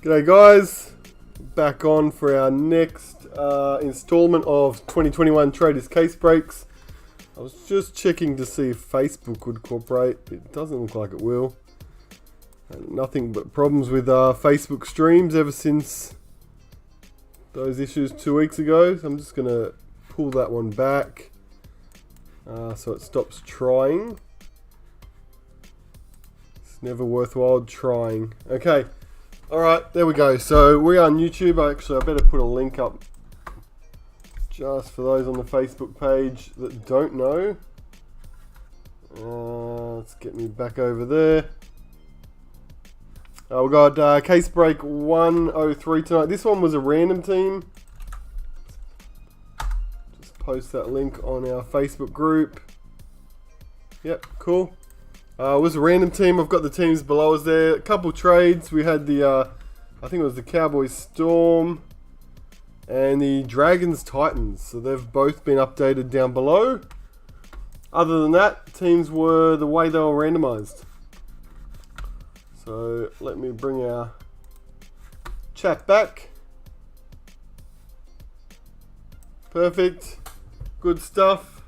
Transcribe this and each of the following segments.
G'day guys, back on for our next installment of 2021 Traders Case Breaks. I was just checking to see if Facebook would cooperate. It doesn't look like it will. Nothing but problems with Facebook streams ever since those issues 2 weeks ago. So I'm just going to pull that one back so it stops trying. It's never worthwhile trying. Okay. Alright, there we go. So we're on YouTube. I better put a link up just for those on the Facebook page that don't know. Let's get me back over there. We've got case break 103 tonight. This one was a random team. Just post that link on our Facebook group. Yep, cool. It was a random team. I've got the teams below us there. A couple trades. We had the, I think it was the Cowboys Storm and the Dragons Titans. So they've both been updated down below. Other than that, teams were the way they were randomized. So let me bring our chat back. Perfect. Good stuff.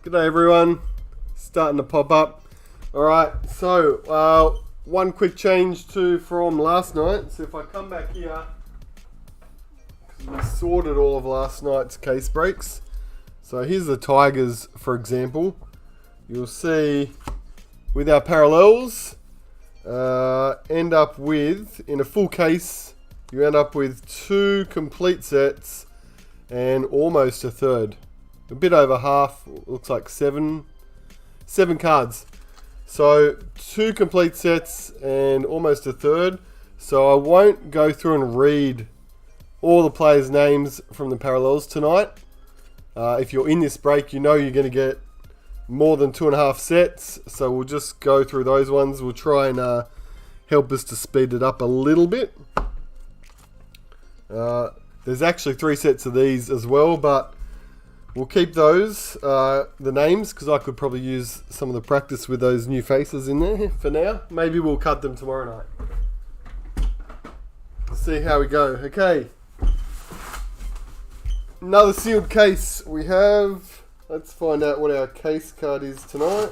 G'day everyone. Starting to pop up. Alright, so one quick change from last night. So if I come back here, because we sorted all of last night's case breaks. So here's the Tigers, for example. You'll see with our parallels, end up with, in a full case, you end up with 2 complete sets and almost a third. A bit over half, looks like 7 cards. So 2 complete sets and almost a third. So I won't go through and read all the players' names from the parallels tonight. If you're in this break, you know you're going to get more than 2.5 sets. So we'll just go through those ones. We'll try and help us to speed it up a little bit. There's actually 3 sets of these as well, but we'll keep those, the names, because I could probably use some of the practice with those new faces in there for now. Maybe we'll cut them tomorrow night. Let's see how we go. Okay. Another sealed case we have. Let's find out what our case card is tonight.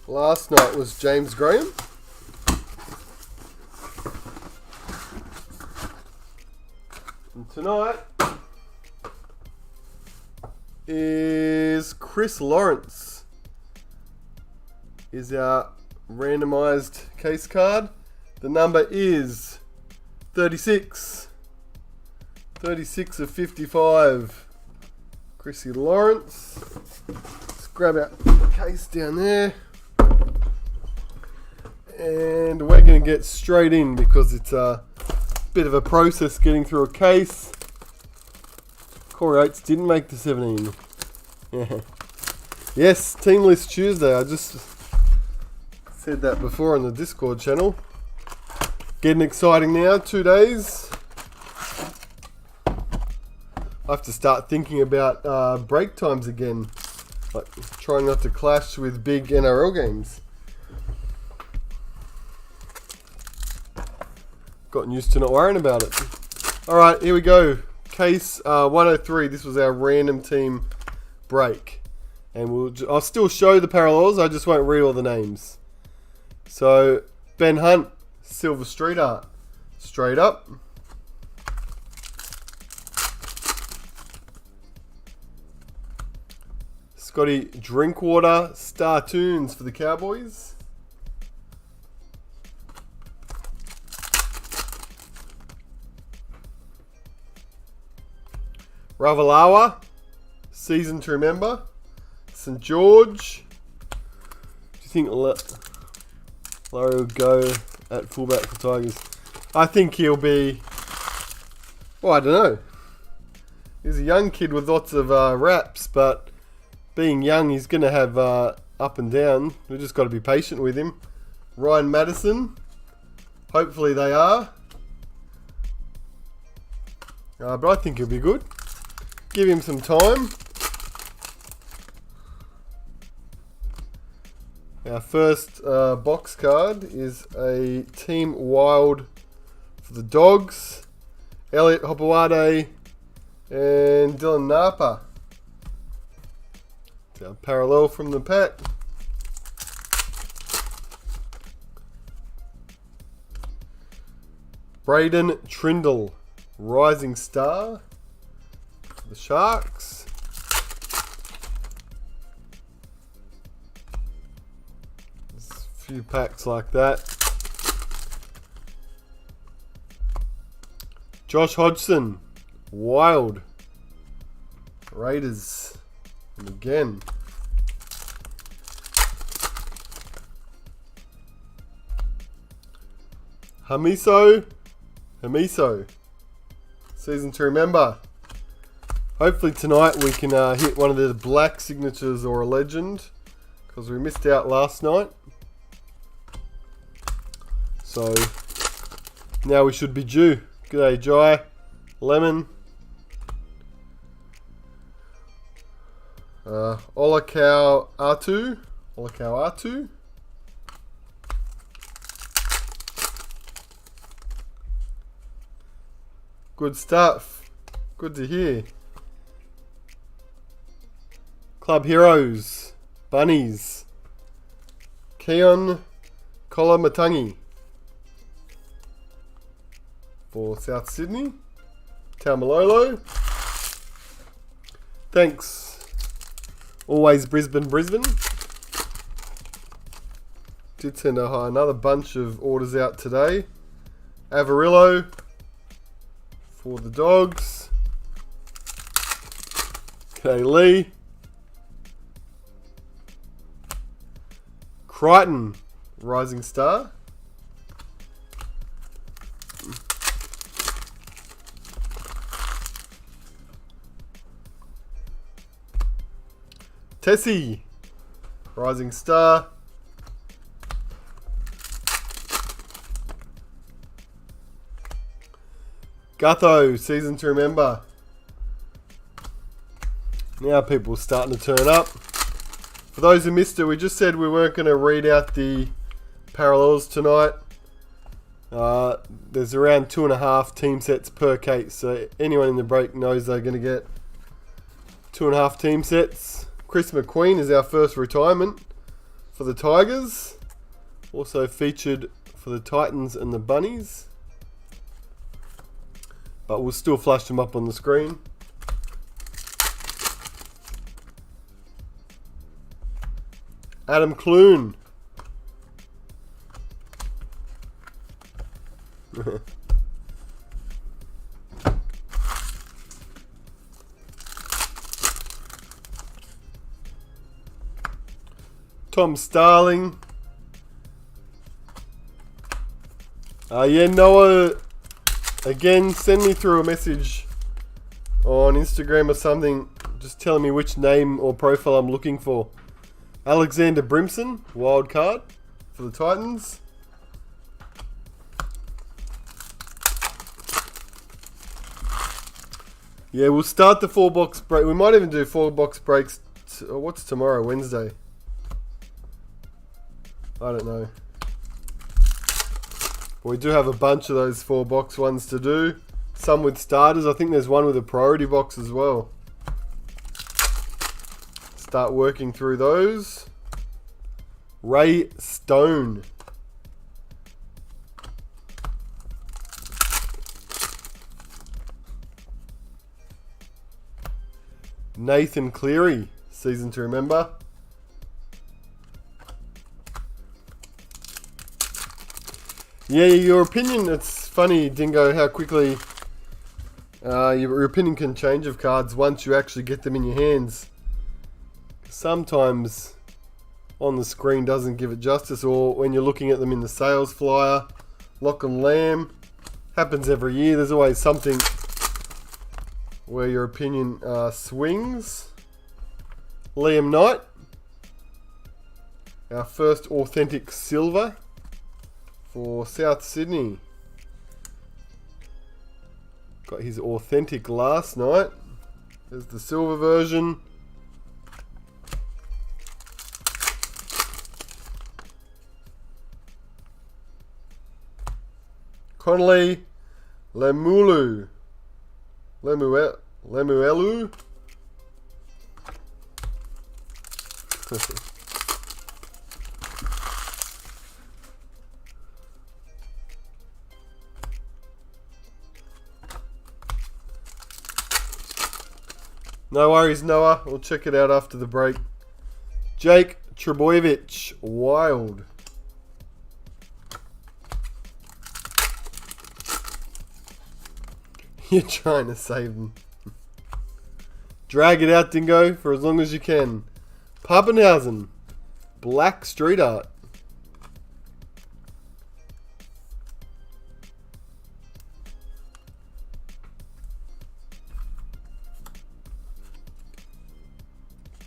Last night was James Graham. And tonight is Chris Lawrence. Is our randomized case card. The number is 36. 36 of 55. Chrissy Lawrence. Let's grab our case down there. And we're going to get straight in because it's a bit of a process getting through a case. Corey Oates didn't make the 17. Yeah. Yes, Team List Tuesday. I just said that before on the Discord channel. Getting exciting now, 2 days. I have to start thinking about break times again. Like trying not to clash with big NRL games. Gotten used to not worrying about it. Alright, here we go. Case 103. This was our random team break. And I'll still show the parallels, I just won't read all the names. So, Ben Hunt, Silver Street Art. Straight up. Scotty Drinkwater, Star Tunes for the Cowboys. Ravalawa, Season to Remember. St. George. Do you think Larry will go at fullback for Tigers? I think he'll be, well, I don't know. He's a young kid with lots of raps, but being young, he's going to have up and down. We've just got to be patient with him. Ryan Madison. Hopefully they are. But I think he'll be good. Give him some time. Our first box card is a Team Wild for the Dogs. Elliot Hopewade and Dylan Napa. It's our parallel from the pack. Braden Trindle, Rising Star for the Sharks. There's a few packs like that. Josh Hodgson, Wild, Raiders, and again. Hamiso, Season to Remember. Hopefully tonight we can hit one of the black signatures or a legend, because we missed out last night. So now we should be due. G'day Jai, Lemon, Olakau Atu. Good stuff. Good to hear. Club Heroes, Bunnies, Keon Kolamatangi for South Sydney, Taumalolo. Thanks. Always Brisbane. Did send another bunch of orders out today. Avarillo for the Dogs. Okay, Lee. Crichton, Rising Star. Tessie, Rising Star. Gutho, Season to Remember. Now people are starting to turn up. For those who missed it, we just said we weren't going to read out the parallels tonight. There's around 2.5 team sets per case, so anyone in the break knows they're going to get 2.5 team sets. Chris McQueen is our first retirement for the Tigers. Also featured for the Titans and the Bunnies. But we'll still flash them up on the screen. Adam Clune. Tom Starling. Yeah, Noah. Again, send me through a message on Instagram or something, just telling me which name or profile I'm looking for. Alexander Brimson, wild card for the Titans. Yeah, we'll start the 4-box break. We might even do 4-box breaks. What's tomorrow? Wednesday? I don't know. We do have a bunch of those 4-box ones to do. Some with starters. I think there's one with a priority box as well. Start working through those. Ray Stone. Nathan Cleary, Season to Remember. Yeah, your opinion, it's funny, Dingo, how quickly your opinion can change of cards once you actually get them in your hands. Sometimes on the screen doesn't give it justice, or when you're looking at them in the sales flyer. Lock and Lamb. Happens every year. There's always something where your opinion swings. Liam Knight. Our first authentic silver for South Sydney. Got his authentic last night. There's the silver version. Connolly, Lemuelu. No worries, Noah. We'll check it out after the break. Jake Trebojevic, wild. You're trying to save them. Drag it out, Dingo, for as long as you can. Pappenhausen, black street art.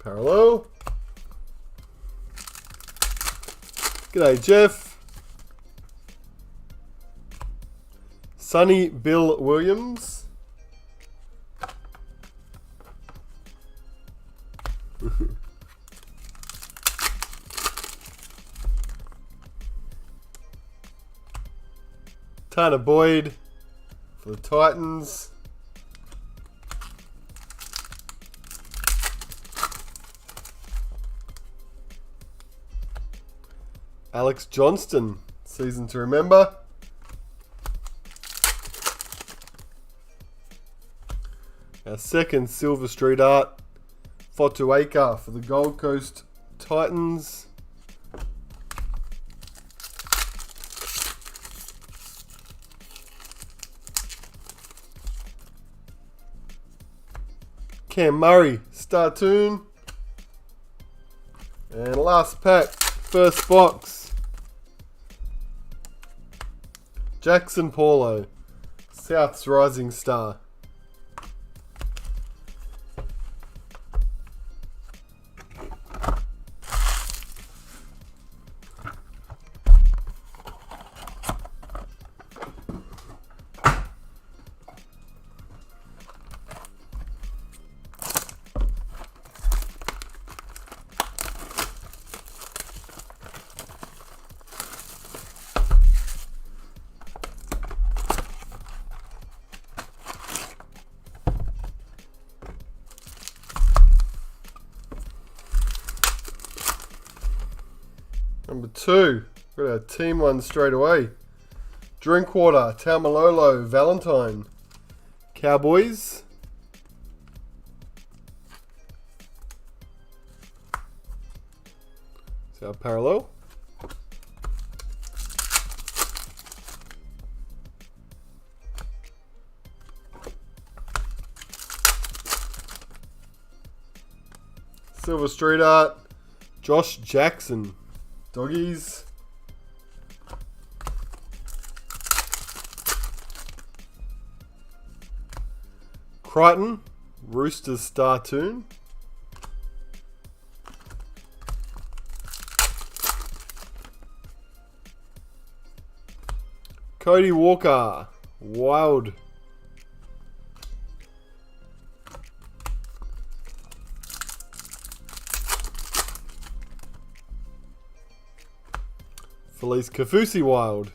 Parallel. G'day, Jeff. Sonny Bill Williams. Tanner Boyd for the Titans. Alex Johnston, season to remember. Our second Silver Street art, Fotuaika for the Gold Coast Titans. Cam Murray, Startoon. And last pack, first box. Jackson Paulo, South's Rising Star. Number 2, got our team one straight away. Drinkwater, Taumalolo, Valentine, Cowboys. It's our parallel. Silver Street art, Josh Jackson. Doggies. Crichton, Roosters Startoon. Cody Walker, Wild. Felice Kafusi, Wild.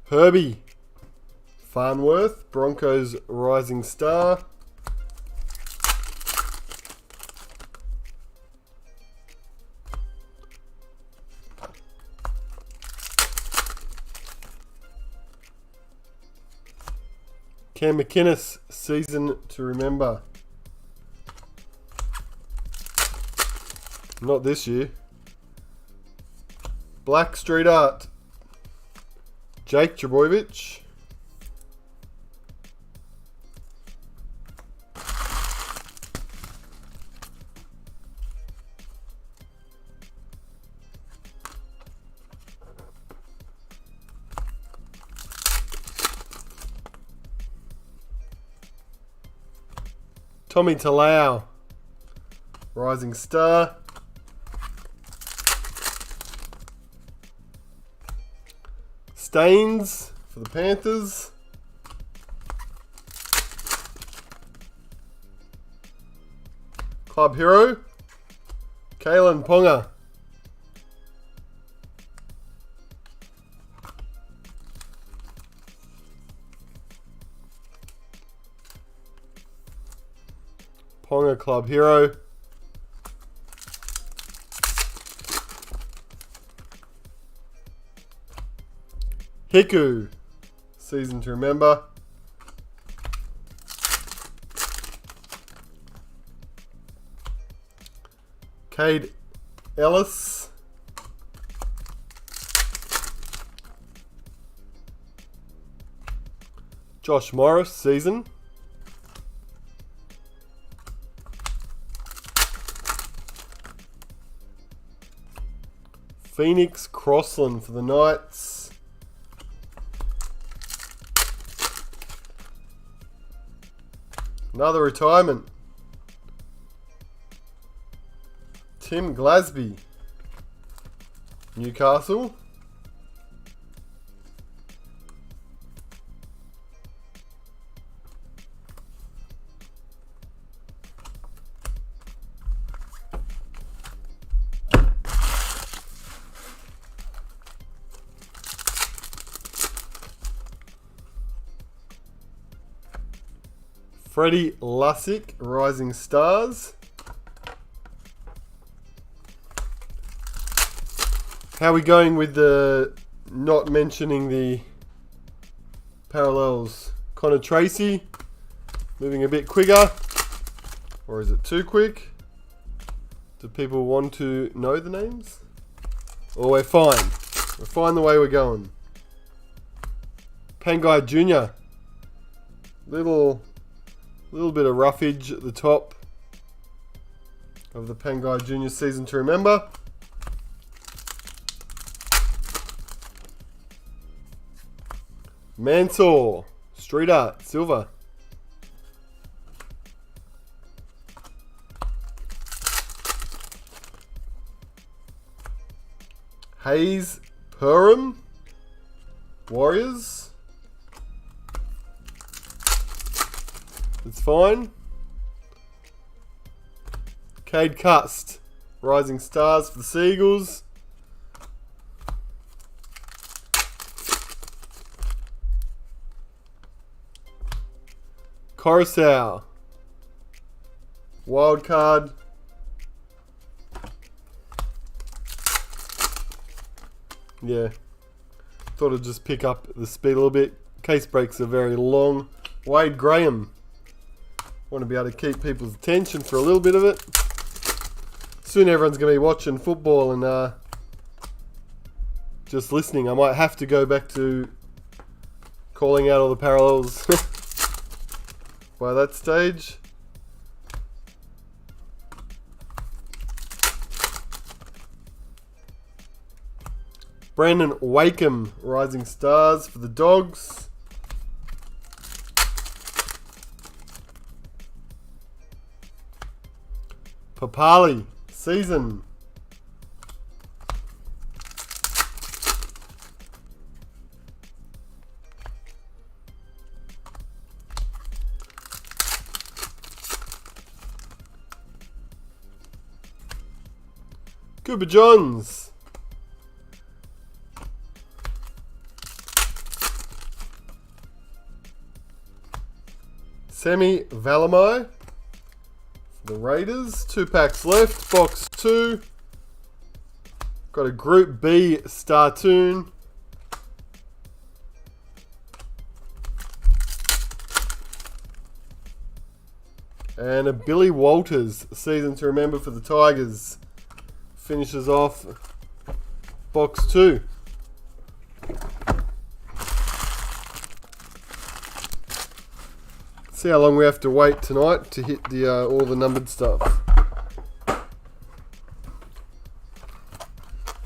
Herbie Farnworth, Broncos Rising Star. Cam McInnes, season to remember. Not this year. Black Street art, Jake Trebojevic. Tommy Talau, Rising Star. Staines for the Panthers. Club Hero, Kalen Ponga. Ponga Club Hero. Hiku. Season to remember. Cade Ellis. Josh Morris, season. Phoenix Crossland for the Knights. Another retirement. Tim Glasby, Newcastle. Freddie Lussick, Rising Stars. How are we going with the not mentioning the parallels? Connor Tracy, moving a bit quicker. Or is it too quick? Do people want to know the names? Or we're fine. We're fine the way we're going. Pangai Jr. Little bit of roughage at the top of the Pangai Jr. season to remember. Mansour, Street Art, Silver. Hayes, Perham, Warriors. It's fine. Cade Cust, Rising Stars for the Seagulls. Coruscant, wild card. Yeah, thought I'd just pick up the speed a little bit. Case breaks are very long. Wade Graham, want to be able to keep people's attention for a little bit of it. Soon everyone's going to be watching football and just listening. I might have to go back to calling out all the parallels by that stage. Brandon Wakeham, Rising Stars for the Dogs. Papali, season. Cooper Johns. Semi Valamai. The Raiders. 2 packs left. Box 2. Got a Group B Startoon. And a Billy Walters season to remember for the Tigers. Finishes off box 2. See how long we have to wait tonight to hit the all the numbered stuff.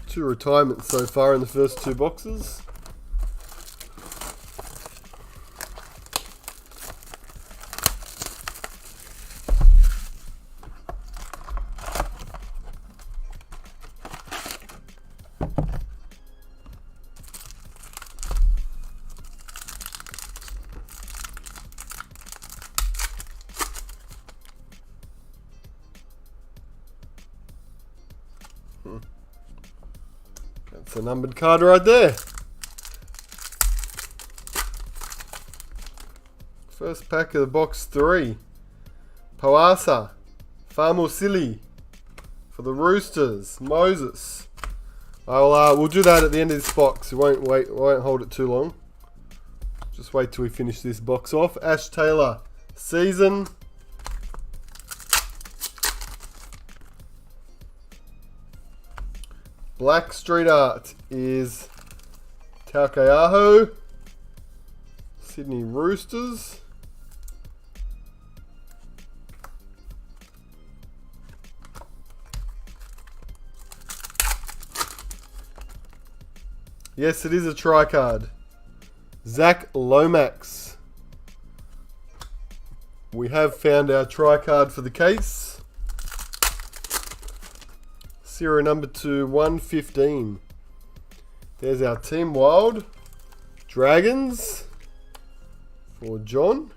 2 retirements so far in the first 2 boxes. It's a numbered card right there. First pack of the box 3. Poasa. Farmusili. For the Roosters. Moses. We'll do that at the end of this box. We won't hold it too long. Just wait till we finish this box off. Ash Taylor. Season. Black Street Art is Taukeaho. Sydney Roosters. Yes, it is a tri-card. Zach Lomax. We have found our tri-card for the case. Serial number to 115. There's our Team Wild. Dragons. For John.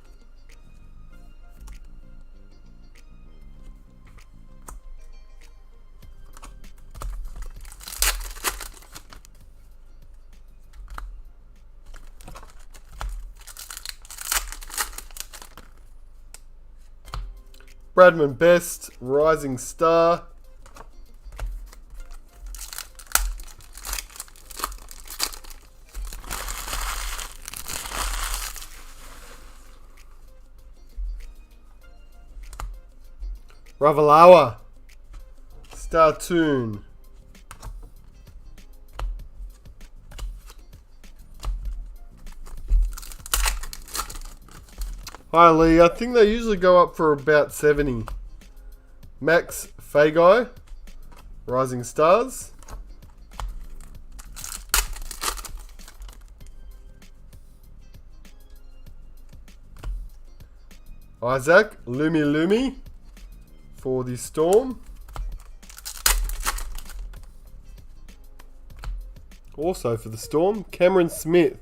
Bradman Best, Rising Star. Ravalawa, Star Tune. Hi Lee, I think they usually go up for about 70. Max Fagai, Rising Stars. Isaac Lumi for the Storm. Also for the Storm, Cameron Smith.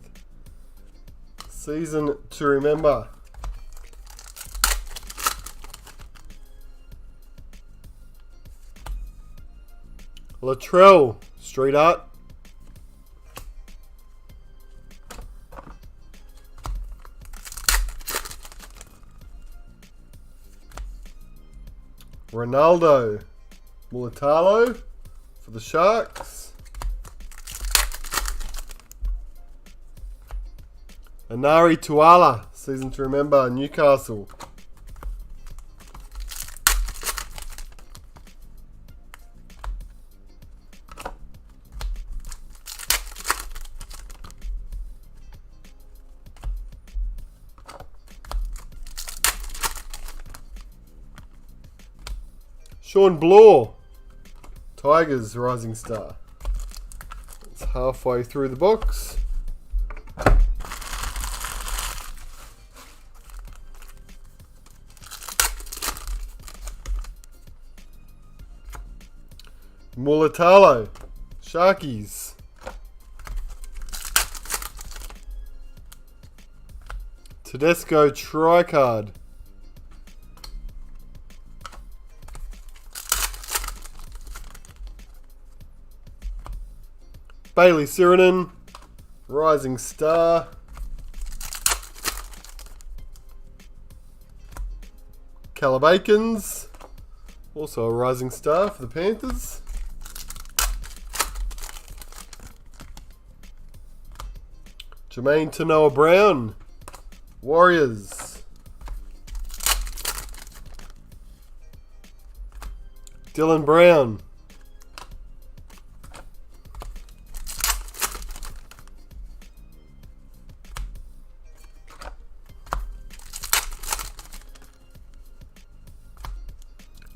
Season to remember. Latrell, Street Art. Ronaldo, Mulatalo for the Sharks. Anari Tuala, season to remember, Newcastle. Sean Bloor, Tigers, Rising Star. It's halfway through the box. Mulatalo, Sharkies. Tedesco Tricard. Bailey Sirinen, Rising Star. Calabacans, also a Rising Star for the Panthers. Jermaine Tanoa Brown, Warriors. Dylan Brown.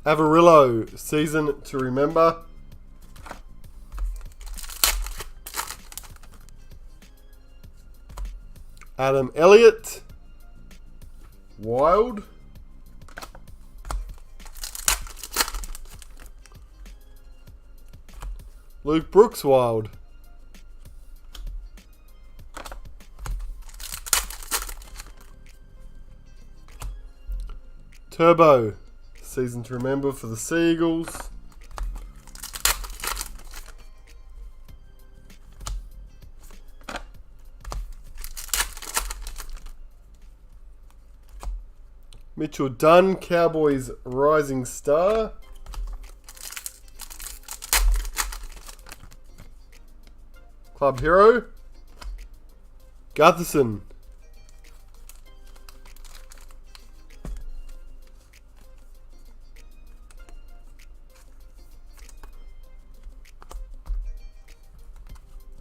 Avarillo, season to remember. Adam Elliott, Wild. Luke Brooks, Wild. Turbo, season to remember for the Seagulls. Mitchell Dunn, Cowboys Rising Star. Club Hero, Gutherson.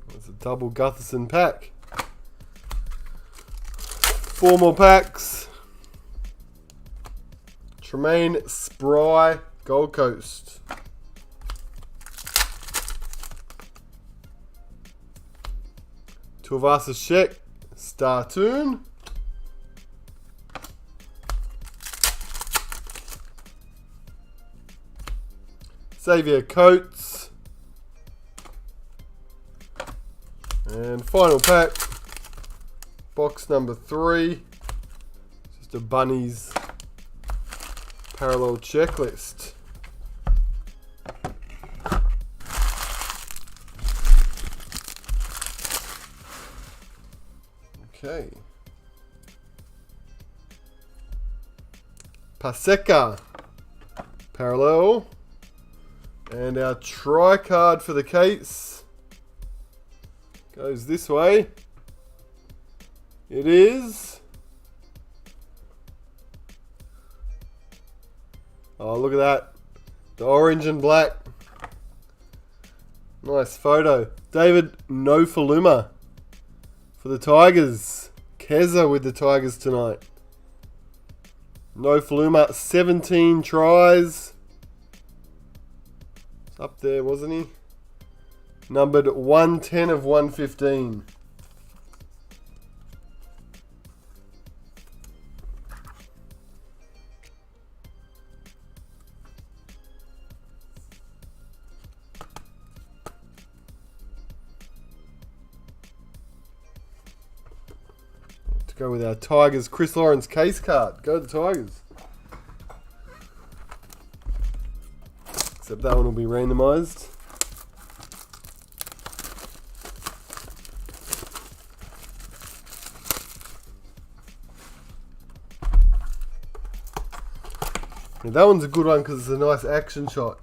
That's a double Gutherson pack. 4 more packs. Tremaine Spry, Gold Coast. Tuivasa Sheck, Startoon. Xavier Coates. And final pack. Box number 3. Just a Bunnies parallel checklist. Okay. Paseka parallel. And our tri-card for the case goes this way. It is. Oh, look at that. The orange and black. Nice photo. David Nofaluma for the Tigers. Keza with the Tigers tonight. Nofaluma, 17 tries. Up there, wasn't he? Numbered 110 of 115. To go with our Tigers, Chris Lawrence case card. Go the Tigers. Except that one will be randomised. Yeah, that one's a good one because it's a nice action shot.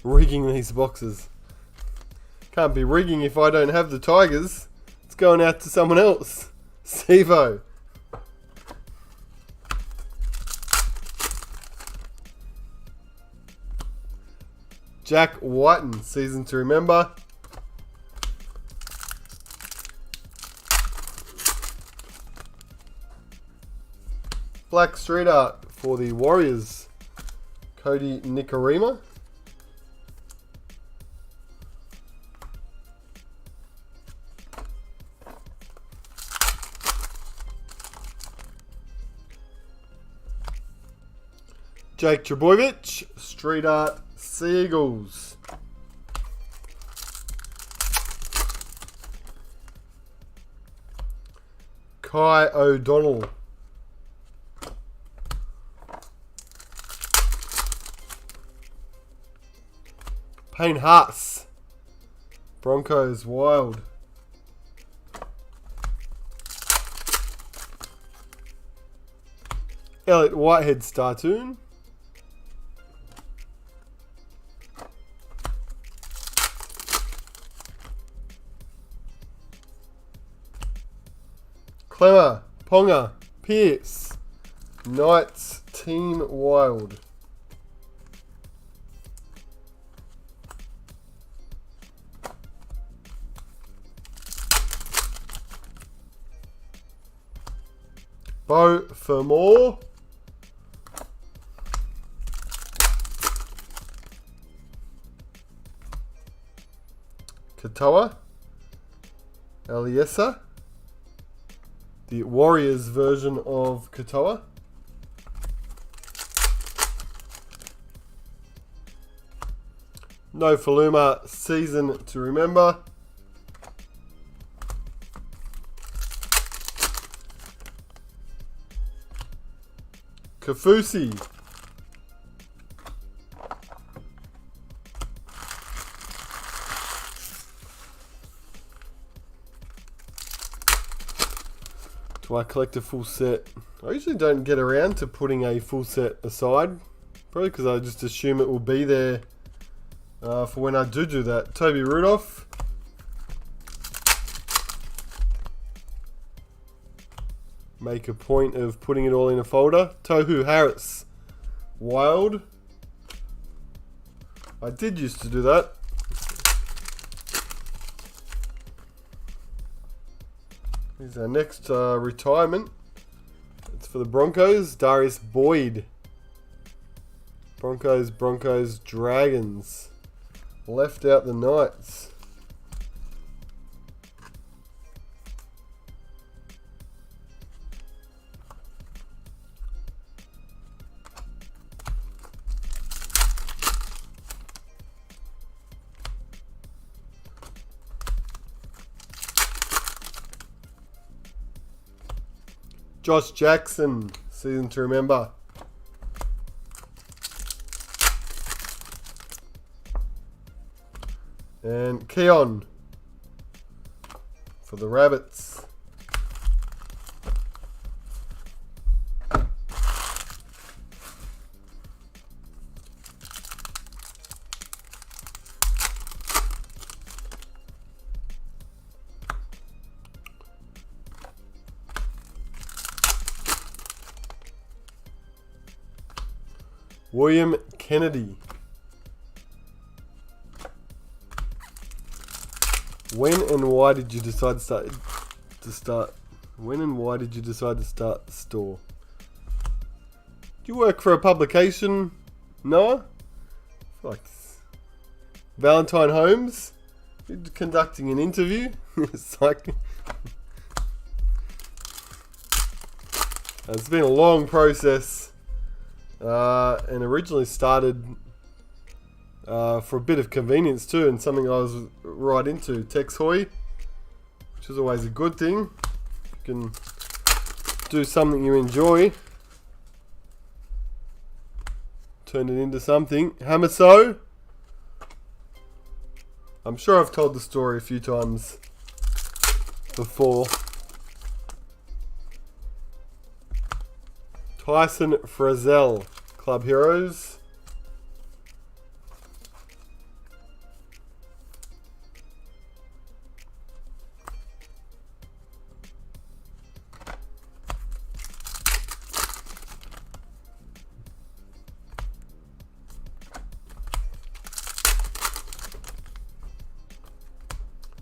Rigging these boxes. Can't be rigging if I don't have the Tigers. It's going out to someone else. Sevo. Jack Whiten, season to remember. Black Street Art for the Warriors. Cody Nikorima. Jake Trbojevic, Street Art Seagulls. Kai O'Donnell. Payne Haas, Broncos Wild. Elliot Whitehead Startoon. Clemmer, Ponga, Pierce, Knights, Team Wild. Bo Fermor. Katoa. Eliesa. The Warriors version of Katoa. Nofaluma, season to remember. Kafusi. Do I collect a full set? I usually don't get around to putting a full set aside. Probably because I just assume it will be there for when I do that. Toby Rudolph. Make a point of putting it all in a folder. Tohu Harris. Wild. I did used to do that. Here's our next retirement. It's for the Broncos. Darius Boyd. Broncos, Dragons. Left out the Knights. Josh Jackson, season to remember. And Keon for the Rabbits. William Kennedy. When and why did you decide to start? When and why did you decide to start the store? Do you work for a publication, Noah? I feel like Valentine Holmes? You're conducting an interview? It's like it's been a long process. And originally started for a bit of convenience too, and something I was right into, Tex Hoy, which is always a good thing. You can do something you enjoy, turn it into something. Hamaso. I'm sure I've told the story a few times before. Tyson Frizzell, Club Heroes.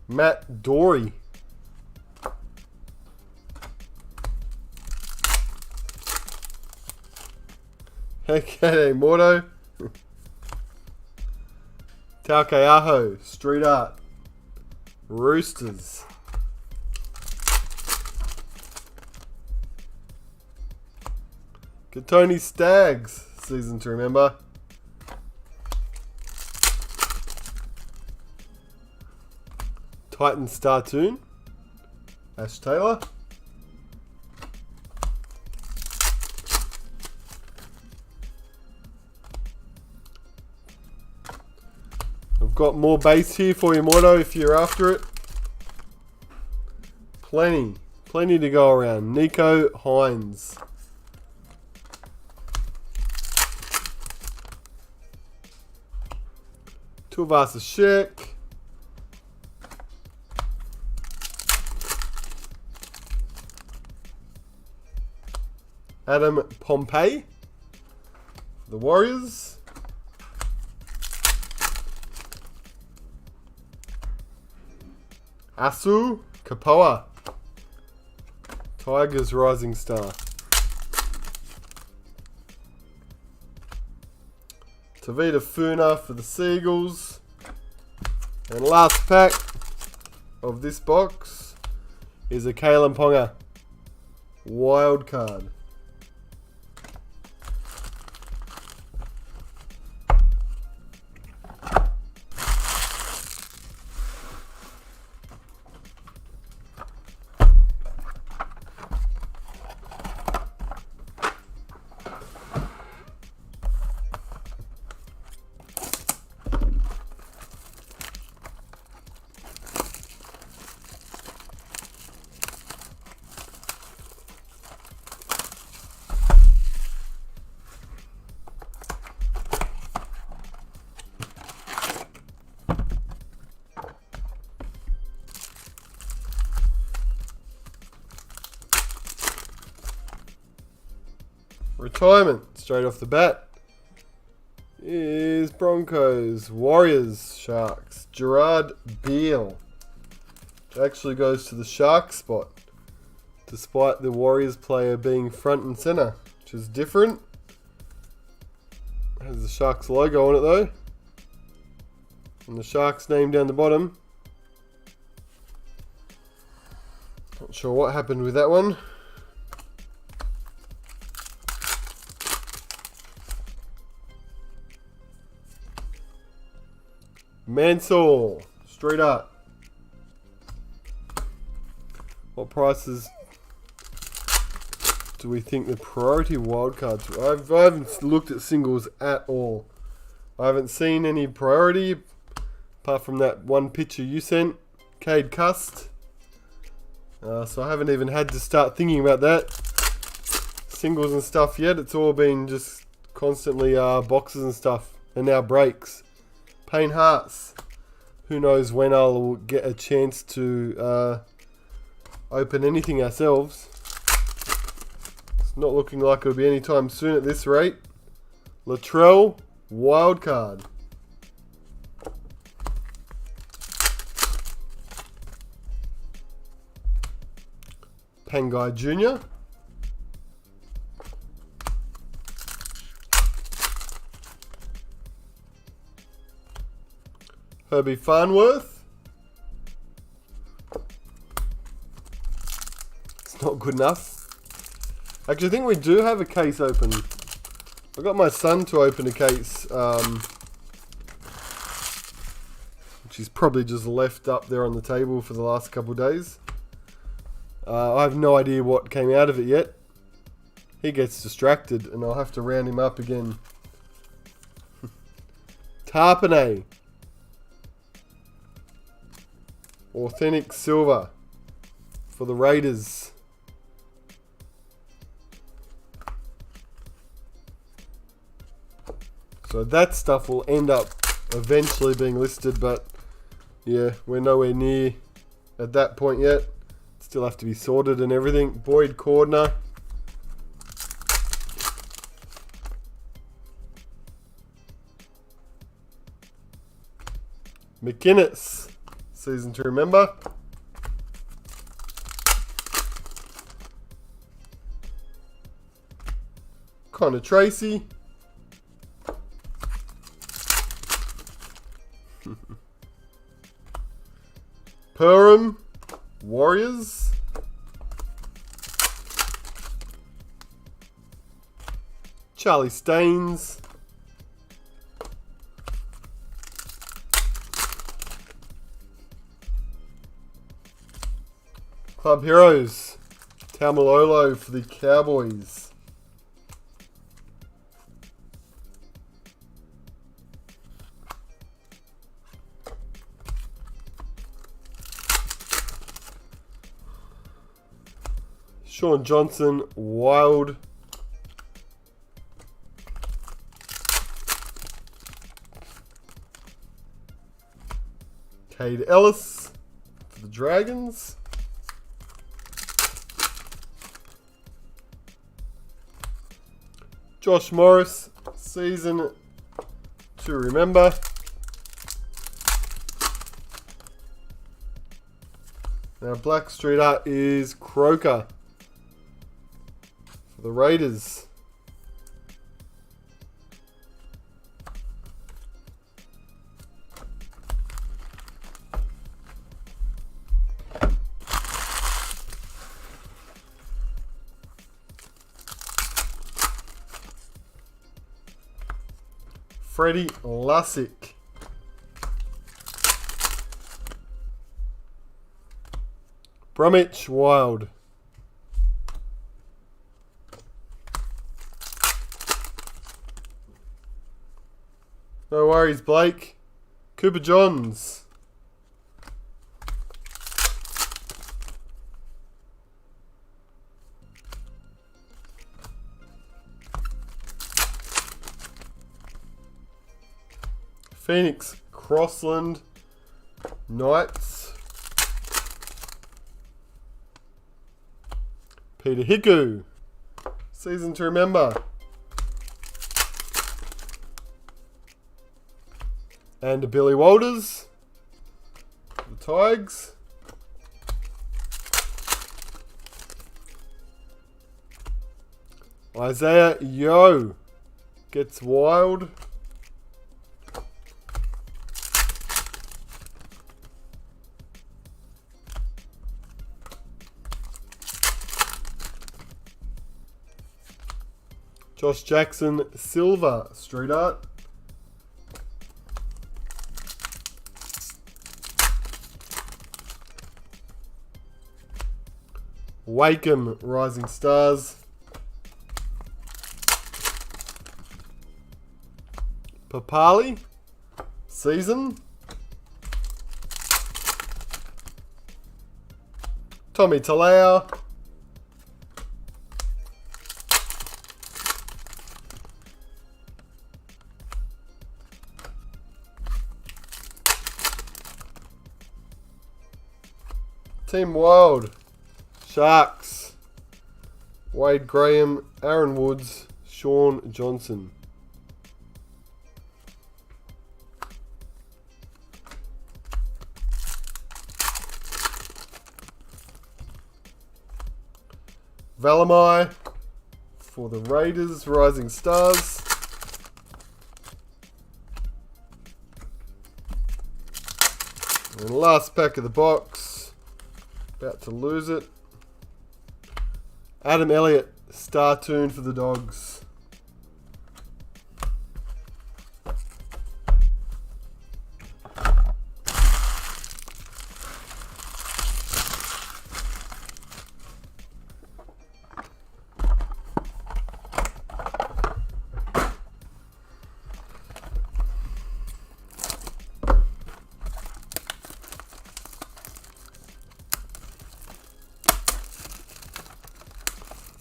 Matt Dory. Okay, Mordo. Taukeaho, Street Art. Roosters. Katoni Stags, season to remember. Titan Startoon. Ash Taylor. I've got more base here for you, Mordo, if you're after it. Plenty to go around. Nico Hines. Tuivasa Sheck. Adam Pompey. The Warriors. Asu Kapoa. Tigers Rising Star. Tavita Funa for the Seagulls. And last pack of this box is a Kalen Ponga wild card. Retirement, straight off the bat, is Broncos, Warriors, Sharks. Gerard Beale. Which actually goes to the Sharks spot, despite the Warriors player being front and centre, which is different. Has the Sharks logo on it though, and the Sharks name down the bottom. Not sure what happened with that one. Mansell, straight up. What prices do we think the priority wildcards? I haven't looked at singles at all. I haven't seen any priority apart from that one picture you sent, Cade Cust. So I haven't even had to start thinking about that. Singles and stuff yet. It's all been just constantly boxes and stuff, and now breaks. Payne Haas. Who knows when I'll get a chance to open anything ourselves. It's not looking like it'll be anytime soon at this rate. Latrell, wildcard. Pangai Jr. Herbie Farnworth. It's not good enough. Actually, I think we do have a case open. I got my son to open a case, which he's probably just left up there on the table for the last couple of days. I have no idea what came out of it yet. He gets distracted, and I'll have to round him up again. Tarpanay. Authentic silver for the Raiders. So that stuff will end up eventually being listed, but yeah, we're nowhere near at that point yet. Still have to be sorted and everything. Boyd Cordner. McInnes. Season to remember. Connor Tracy. Perham. Warriors. Charlie Staines. Club Heroes. Taumalolo for the Cowboys. Sean Johnson, Wild. Cade Ellis for the Dragons. Josh Morris, season to remember. Now Black Street Art is Croker for the Raiders. Freddie Lussick. Bromwich Wild. No worries, Blake. Cooper Johns. Phoenix Crossland Knights. Peter Hiku. Season to remember. And a Billy Walters. The Tigers. Isaiah Yo gets wild. Josh Jackson Silver Street Art. Wakeham Rising Stars. Papali Season. Tommy Talau. Team Wild Sharks. Wade Graham, Aaron Woods, Sean Johnson. Valamai for the Raiders, Rising Stars. And last pack of the box. About to lose it. Adam Elliott, Star Tune for the Dogs.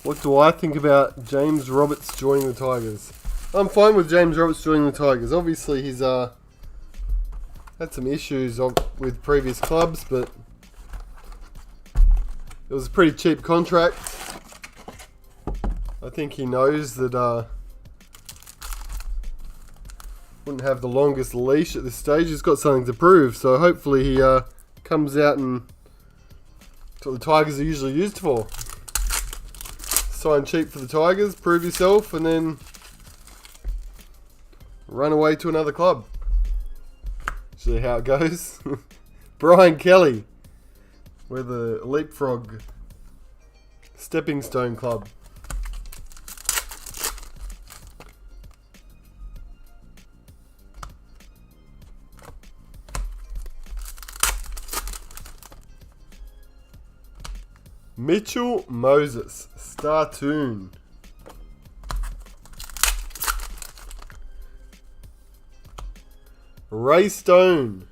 What do I think about James Roberts joining the Tigers? I'm fine with James Roberts joining the Tigers. Obviously, he's had some issues with previous clubs, but it was a pretty cheap contract. I think he knows that wouldn't have the longest leash at this stage. He's got something to prove, so hopefully he comes out and that's what the Tigers are usually used for. Sign cheap for the Tigers, prove yourself, and then run away to another club. See how it goes. Brian Kelly. We're the Leapfrog Stepping Stone Club. Mitchell Moses, Star Tune. Ray Stone.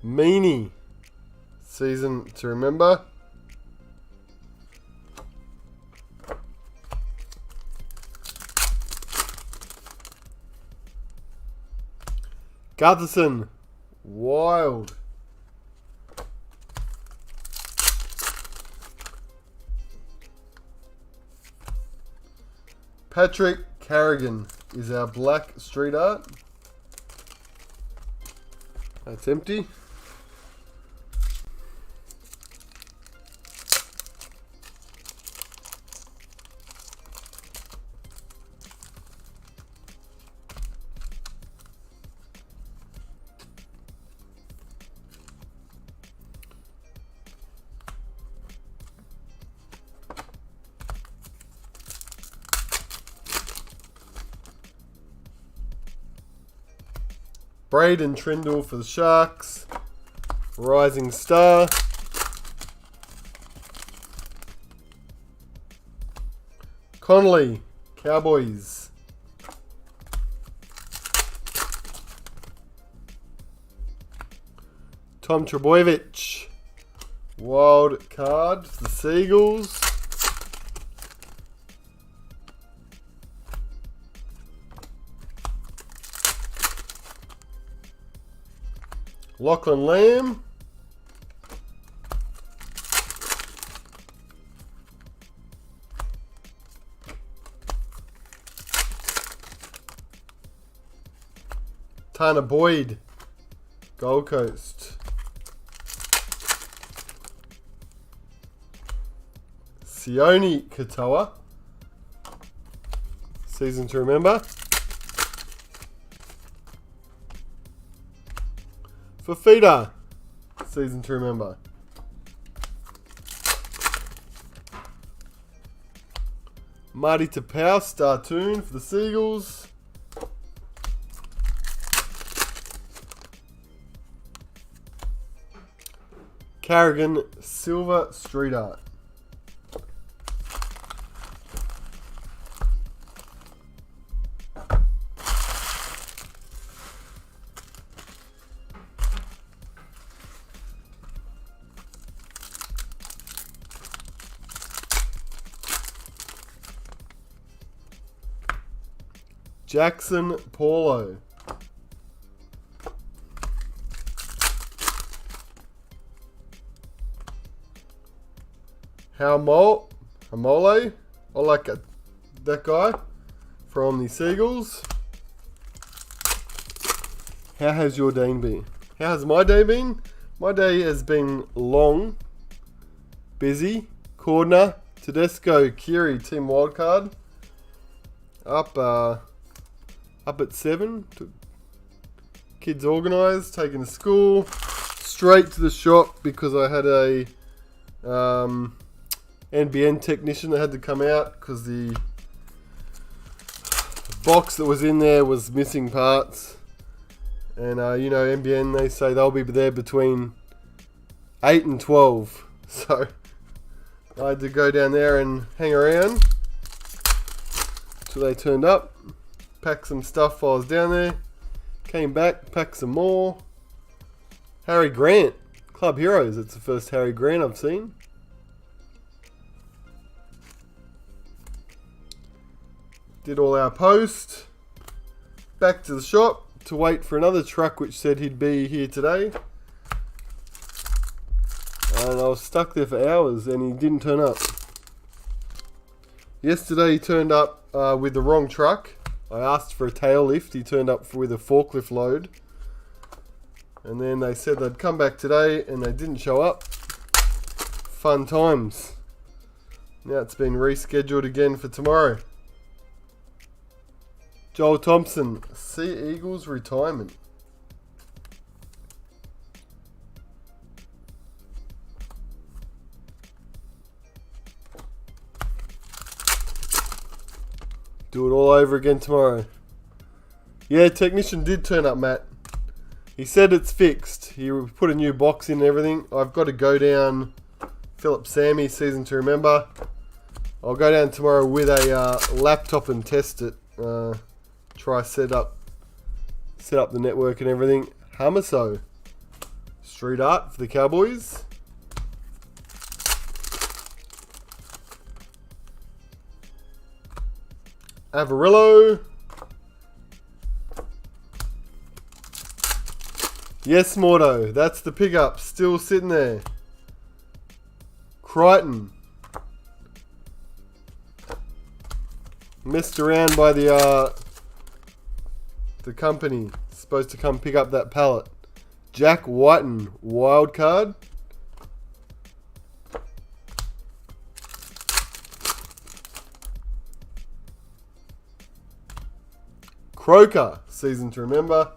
Meanie, Season to Remember. Gutherson, Wild. Patrick Carrigan is our black street art. That's empty. Braden Trindle for the Sharks. Rising Star. Connolly, Cowboys. Tom Trebojevic, Wild Card for the Seagulls. Lachlan Lamb. Tana Boyd, Gold Coast. Sione Katoa, season to remember. Fafita, season to remember. Marty Tapau, Star Tune for the Seagulls. Carrigan, Silver Street Art. Jackson Paulo. Hamole. I like that guy from the Seagulls. How has your day been? How has my day been? My day has been long, busy. Cordner, Tedesco, Kiri, Team Wildcard. Up at 7. Kids organised, taken to school. Straight to the shop because I had a NBN technician that had to come out because the box that was in there was missing parts. And you know, NBN, they say they'll be there between 8 and 12. So I had to go down there and hang around till they turned up. Packed some stuff while I was down there. Came back, packed some more. Harry Grant, Club Heroes. It's the first Harry Grant I've seen. Did all our post. Back to the shop to wait for another truck which said he'd be here today. And I was stuck there for hours and he didn't turn up. Yesterday he turned up with the wrong truck. I asked for a tail lift. He turned up with a forklift load. And then they said they'd come back today and they didn't show up. Fun times. Now it's been rescheduled again for tomorrow. Joel Thompson, Sea Eagles retirement. Do it all over again tomorrow. Yeah, technician did turn up, Matt. He said it's fixed. He put a new box in and everything. I've got to go down. Philip Sammy, season to remember. I'll go down tomorrow with a laptop and test it. Try set up the network and everything. Hamaso, Street Art for the Cowboys. Avarillo. Yes, Mordo. That's the pickup. Still sitting there. Crichton. Messed around by the company. Supposed to come pick up that pallet. Jack Whiten. Wild card. Croker, season to remember.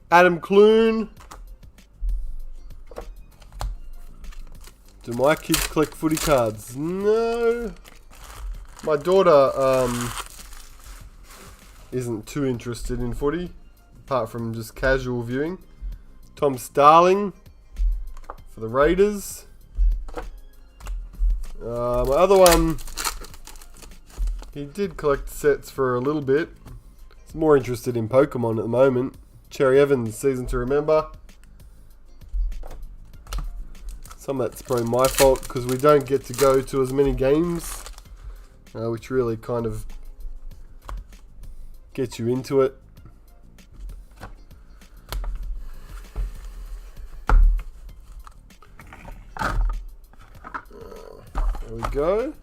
Adam Clune. Do my kids collect footy cards? No. My daughter isn't too interested in footy. Apart from just casual viewing. Tom Starling for the Raiders. My other one, he did collect sets for a little bit. He's more interested in Pokemon at the moment. Cherry Evans, season to remember. Some of that's probably my fault because we don't get to go to as many games, which really kind of gets you into it. we go.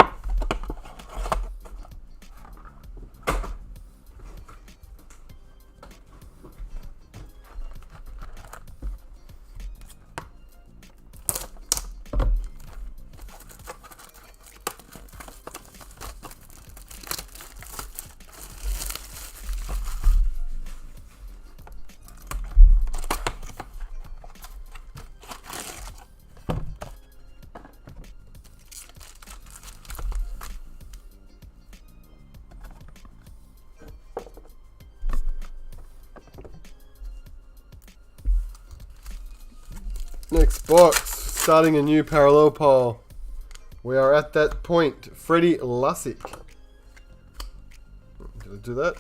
Next box, starting a new parallel pile. We are at that point. Freddie Lussick. Did I do that?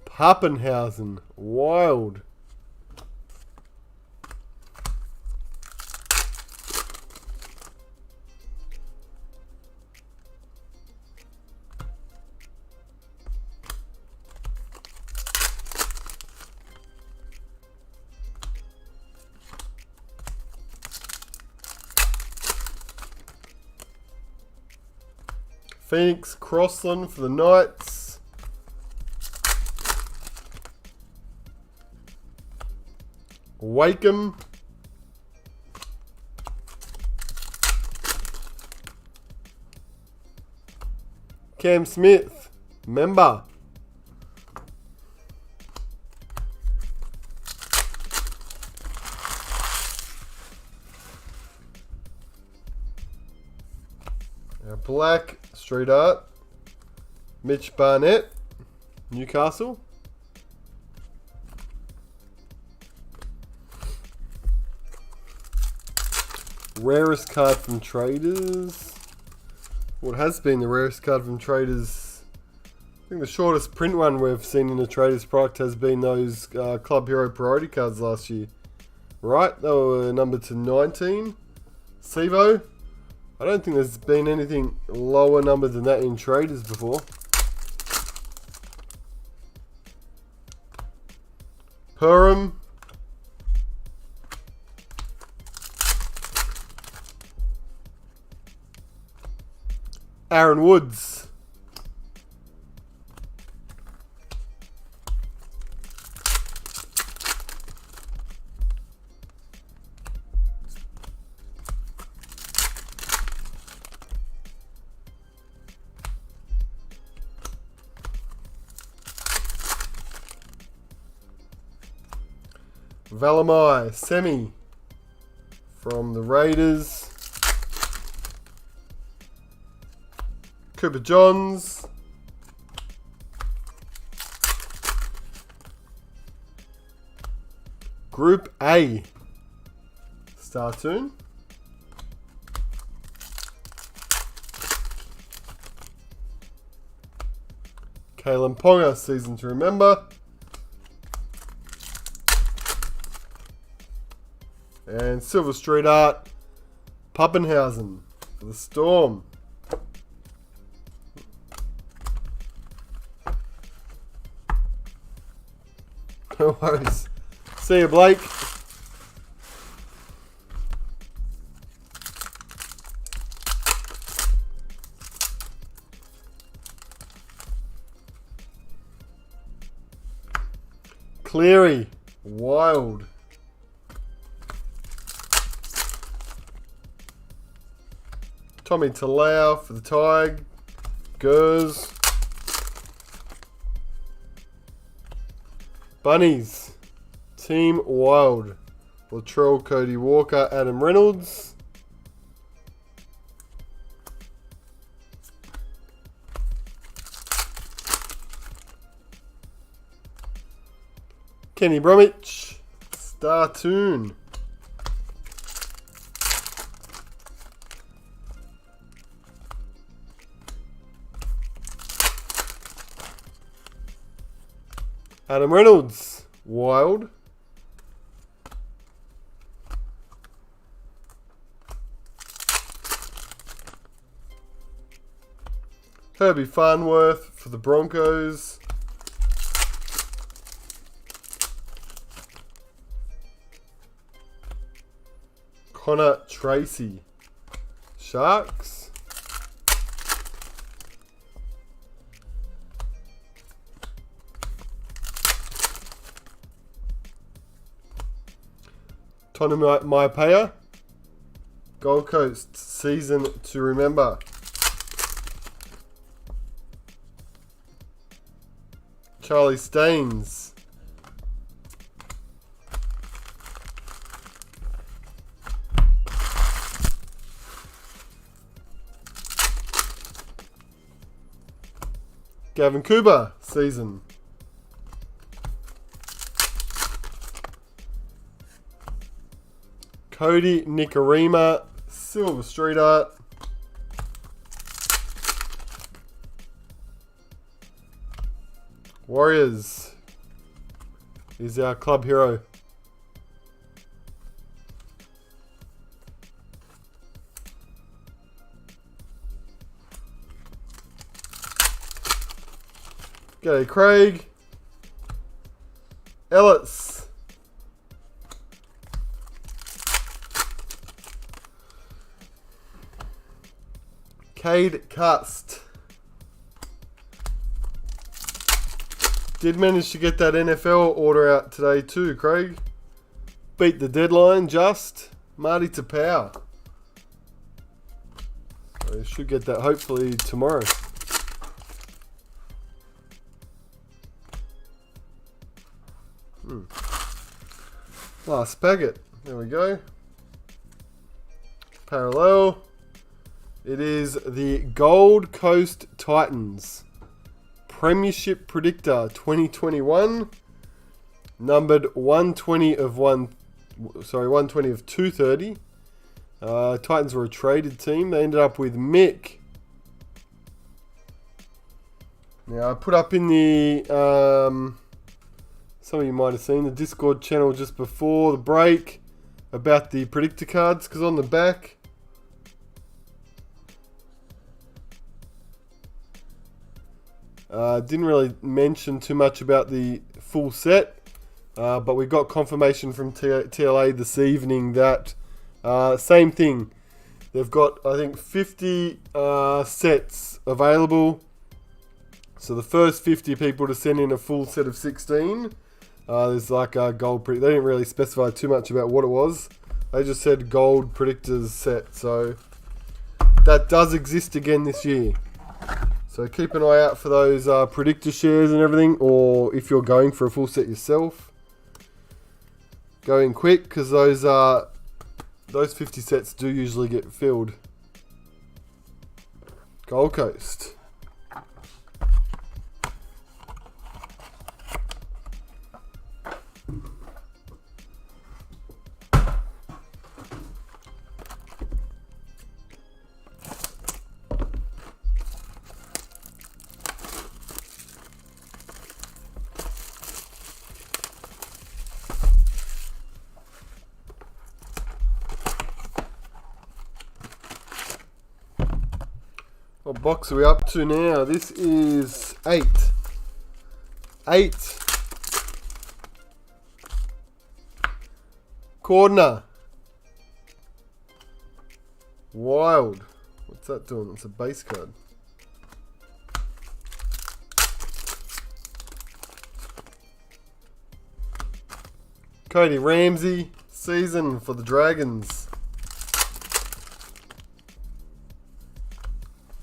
Pappenhausen. Wild. Phoenix Crossland for the Knights. Wakeham. Cam Smith, member. Black Street Art. Mitch Barnett, Newcastle. Rarest card from Traders. What has been the rarest card from Traders? I think the shortest print one we've seen in a Traders product has been those Club Hero Priority cards last year. Right, they were numbered to 19. Sevo. I don't think there's been anything lower numbered than that in Traders before. Perham. Aaron Woods. Valamai, Semi from the Raiders. Cooper Johns. Group A. Startoon. Kalen Ponga, season to remember. And Silver Street Art, Pappenhausen for the Storm. No worries. See you, Blake. Cleary, Wild. Tommy Talau for the Tig. Gers. Bunnies. Team Wild. Latrell, Cody Walker, Adam Reynolds. Kenny Bromwich. Startoon. Adam Reynolds, Wild. Herbie Farnworth for the Broncos. Connor Tracy. Sharks. Tonu Maipea. Gold Coast. Season to remember. Charlie Staines. Gavin Cooper, season. Cody Nikorima, Silver Street Art. Warriors is our club hero. G'day Craig. Ellis. Cade Cust. Did manage to get that NFL order out today too, Craig. Beat the deadline just. Marty Tapau. So should get that hopefully tomorrow. Last packet. There we go. Parallel. It is the Gold Coast Titans Premiership Predictor 2021, numbered 120 of 230. Titans were a traded team. They ended up with Mick. Now I put up in the some of you might have seen the Discord channel just before the break about the predictor cards, because on the back didn't really mention too much about the full set, but we got confirmation from TLA this evening that same thing. They've got, I think, 50 sets available. So the first 50 people to send in a full set of 16, there's like a gold predict. They didn't really specify too much about what it was. They just said gold predictors set. So that does exist again this year. So keep an eye out for those predictor shares and everything, or if you're going for a full set yourself, go in quick, because those 50 sets do usually get filled. Gold Coast. What box are we up to now? This is 8. 8. Cordner. Wild. What's that doing? It's a base card. Cody Ramsey. Season for the Dragons.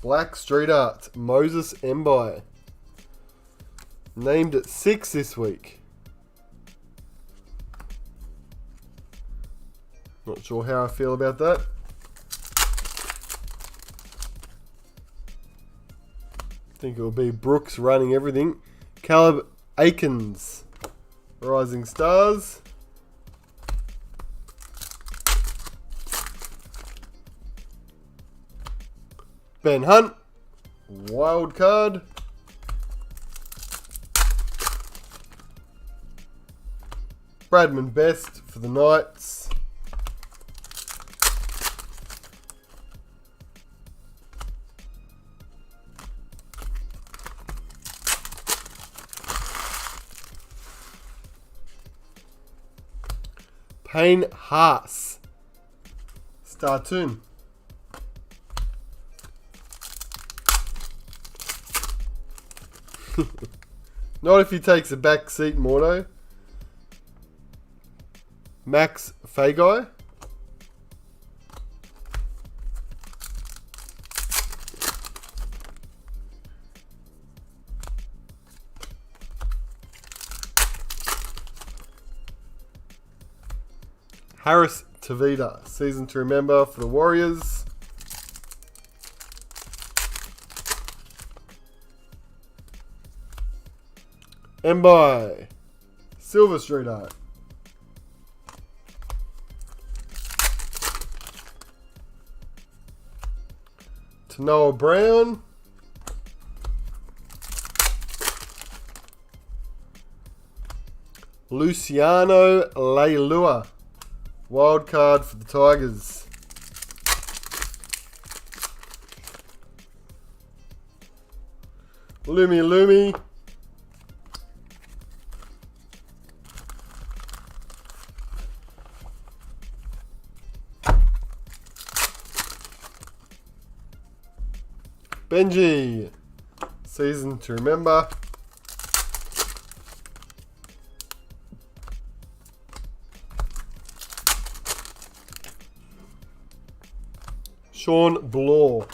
Black Street Art, Moses Mbai. Named at 6 this week. Not sure how I feel about that. Think it will be Brooks running everything. Caleb Aikens, Rising Stars. Ben Hunt, wild card. Bradman Best for the Knights. Payne Haas, Start tune. Not if he takes a back seat, Mordo. Max Fagai. Harris Tavita, season to remember for the Warriors. Mbai, Silver Street Art. Tanoa Brown. Luciano Leilua. Wild card for the Tigers. Lumi. Benji. Season to remember. Sean Blaw.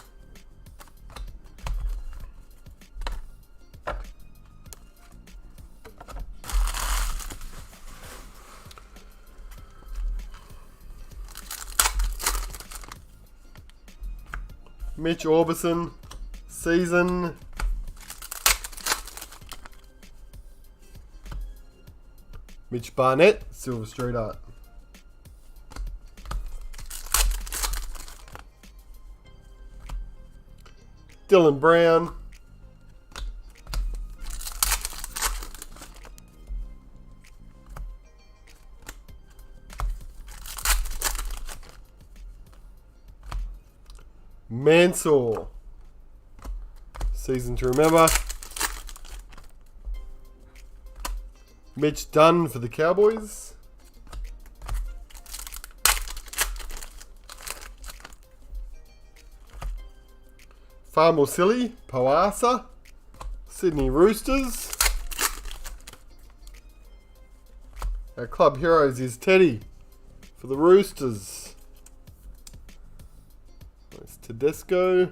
Mitch Orbison, season. Mitch Barnett, Silver Street Art. Dylan Brown. Mansour. Season to remember. Mitch Dunn for the Cowboys. Farmel Silly, Poasa, Sydney Roosters. Our club heroes is Teddy for the Roosters. That's Tedesco.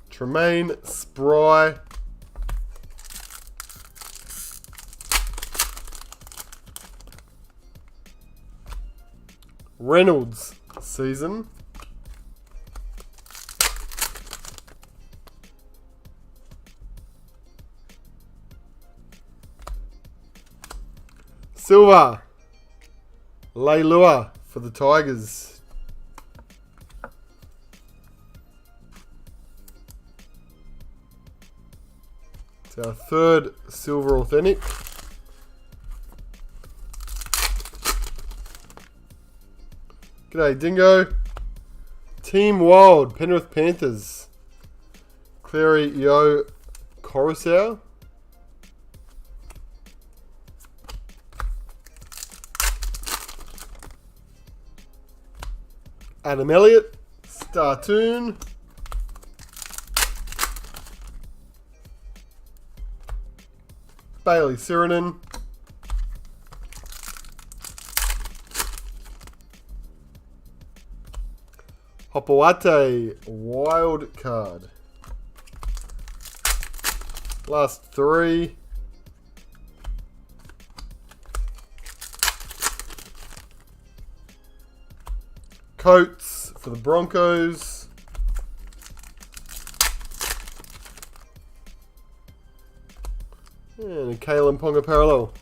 Tremaine Spry. Reynolds season. Silva. Leilua for the Tigers. It's our third silver authentic. G'day Dingo. Team Wild, Penrith Panthers. Clary Yo Coruscant. Adam Elliott, Startoon. Bailey Sirenen. Hopawate, wild card. Last three. Coates for the Broncos. And a Kalen Ponga parallel.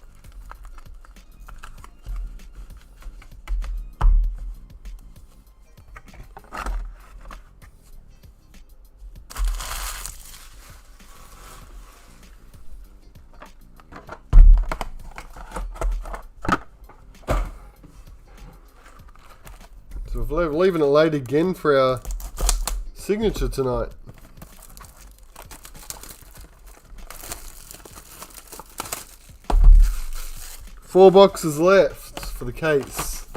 So we're leaving it late again for our signature tonight. 4 boxes left for the case.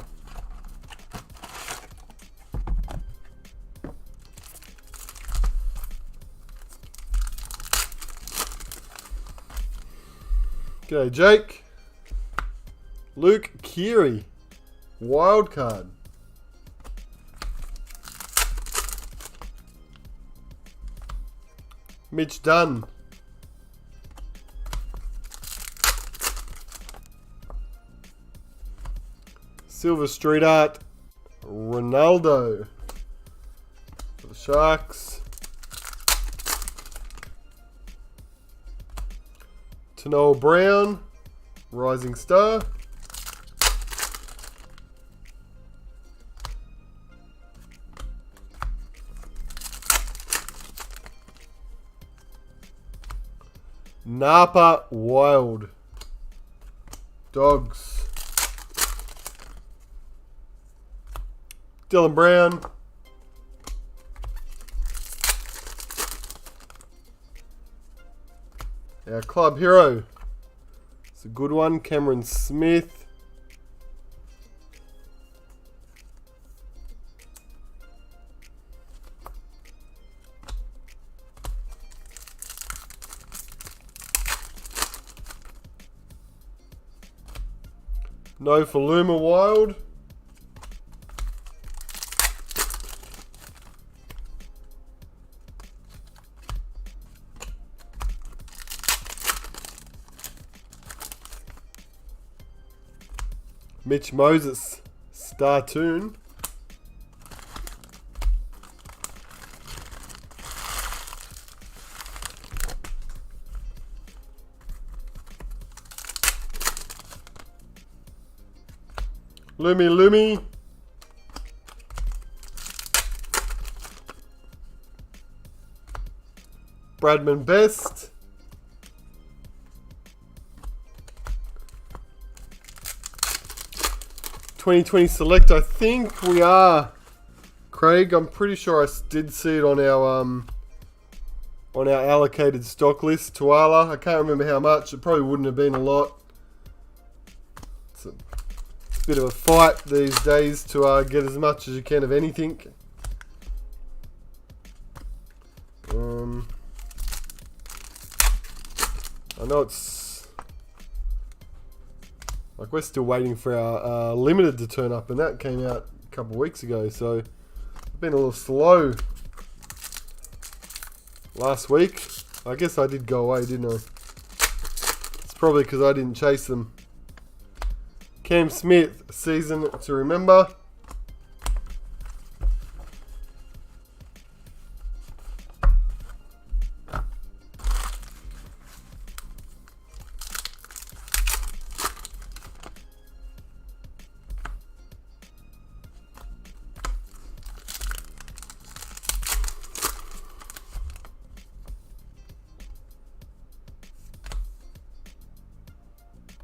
G'day Jake. Luke Keary. Wild card. Mitch Dunn. Silver Street Art. Ronaldo. For the Sharks. Tanoa Brown. Rising Star. Napa Wild. Dogs. Dylan Brown. Our club hero. It's a good one. Cameron Smith. No for Luma Wild. Mitch Moses, Startoon. Lumi. Bradman Best. $2020 select, I think we are. Craig, I'm pretty sure I did see it on our allocated stock list. Tuala, I can't remember how much. It probably wouldn't have been a lot. It's a bit of a fight these days to get as much as you can of anything. I know it's like we're still waiting for our limited to turn up, and that came out a couple of weeks ago, so I've been a little slow last week. I guess I did go away, didn't I? It's probably because I didn't chase them. Cam Smith, season to remember.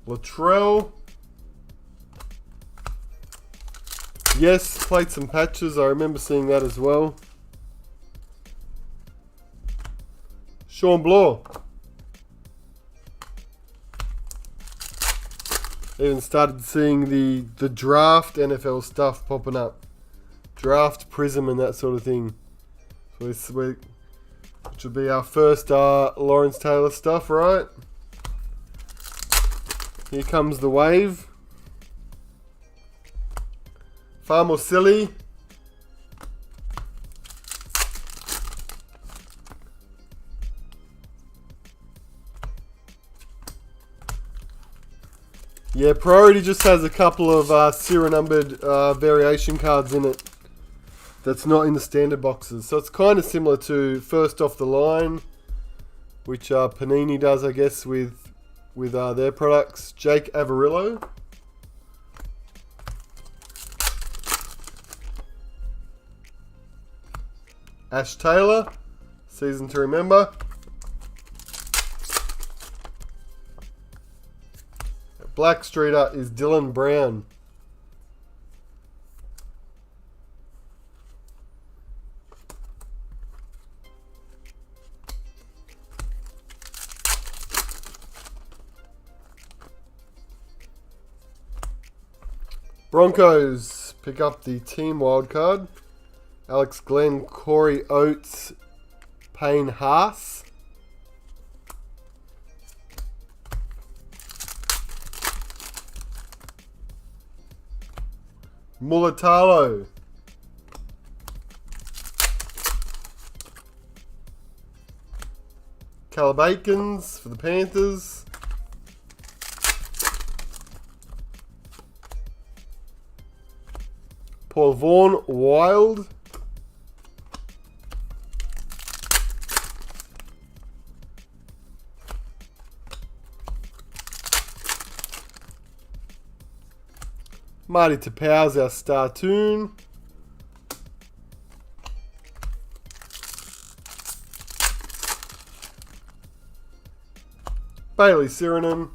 Latrell. Yes, played some patches. I remember seeing that as well. Sean Bloor. Even started seeing the draft NFL stuff popping up. Draft Prism and that sort of thing. So which will be our first Lawrence Taylor stuff, right? Here comes the wave. Far more silly. Yeah, Priority just has a couple of serial numbered variation cards in it that's not in the standard boxes. So it's kind of similar to First Off the Line, which Panini does, I guess, with their products. Jake Avarillo. Ash Taylor, season to remember. Black Streeter is Dylan Brown. Broncos pick up the team wildcard. Alex Glenn, Corey Oates, Payne Haas. Mulatalo. Calabacans for the Panthers. Paul Vaughan, Wild. Marty Tapau's our star tune. Bailey Sirenen.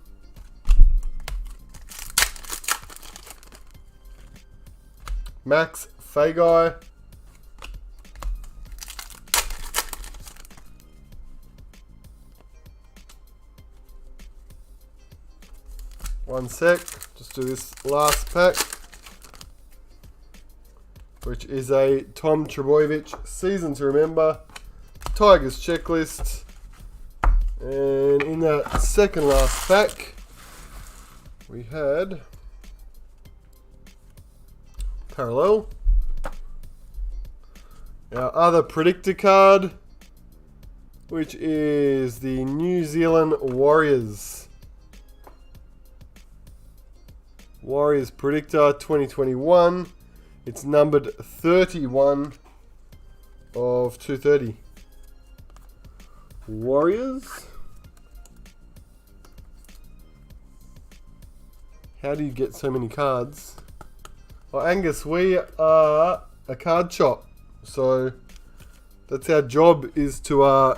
Max Fagai. One sec, just do this last pack, which is a Tom Trebojevic season to remember, Tigers checklist. And in that second last pack, we had parallel. Our other predictor card, which is the New Zealand Warriors. Warriors predictor 2021. It's numbered 31 of 230. Warriors. How do you get so many cards? Well, Angus, we are a card shop, so that's our job, is to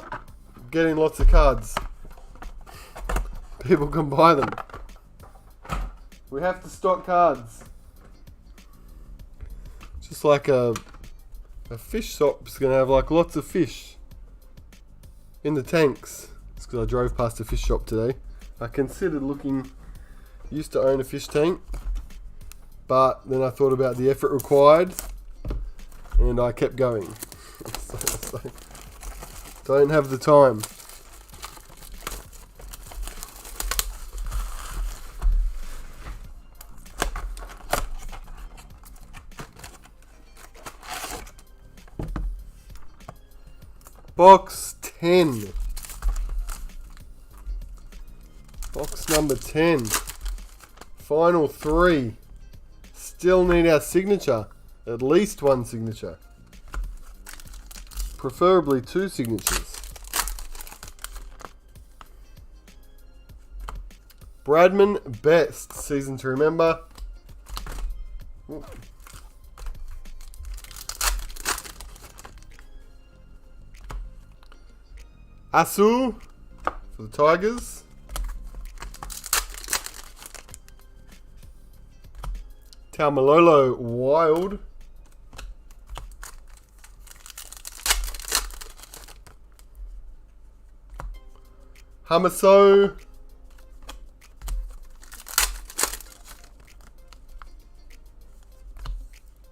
get in lots of cards. People can buy them. We have to stock cards. Just like a fish shop's gonna have like lots of fish in the tanks. It's because I drove past a fish shop today. I considered used to own a fish tank, but then I thought about the effort required and I kept going. so, don't have the time. Box 10. Box number 10. Final 3. Still need our signature. At least one signature. Preferably 2 signatures. Bradman Best. Season to remember. Ooh. Asu for the Tigers. Taumalolo Wild. Hamaso.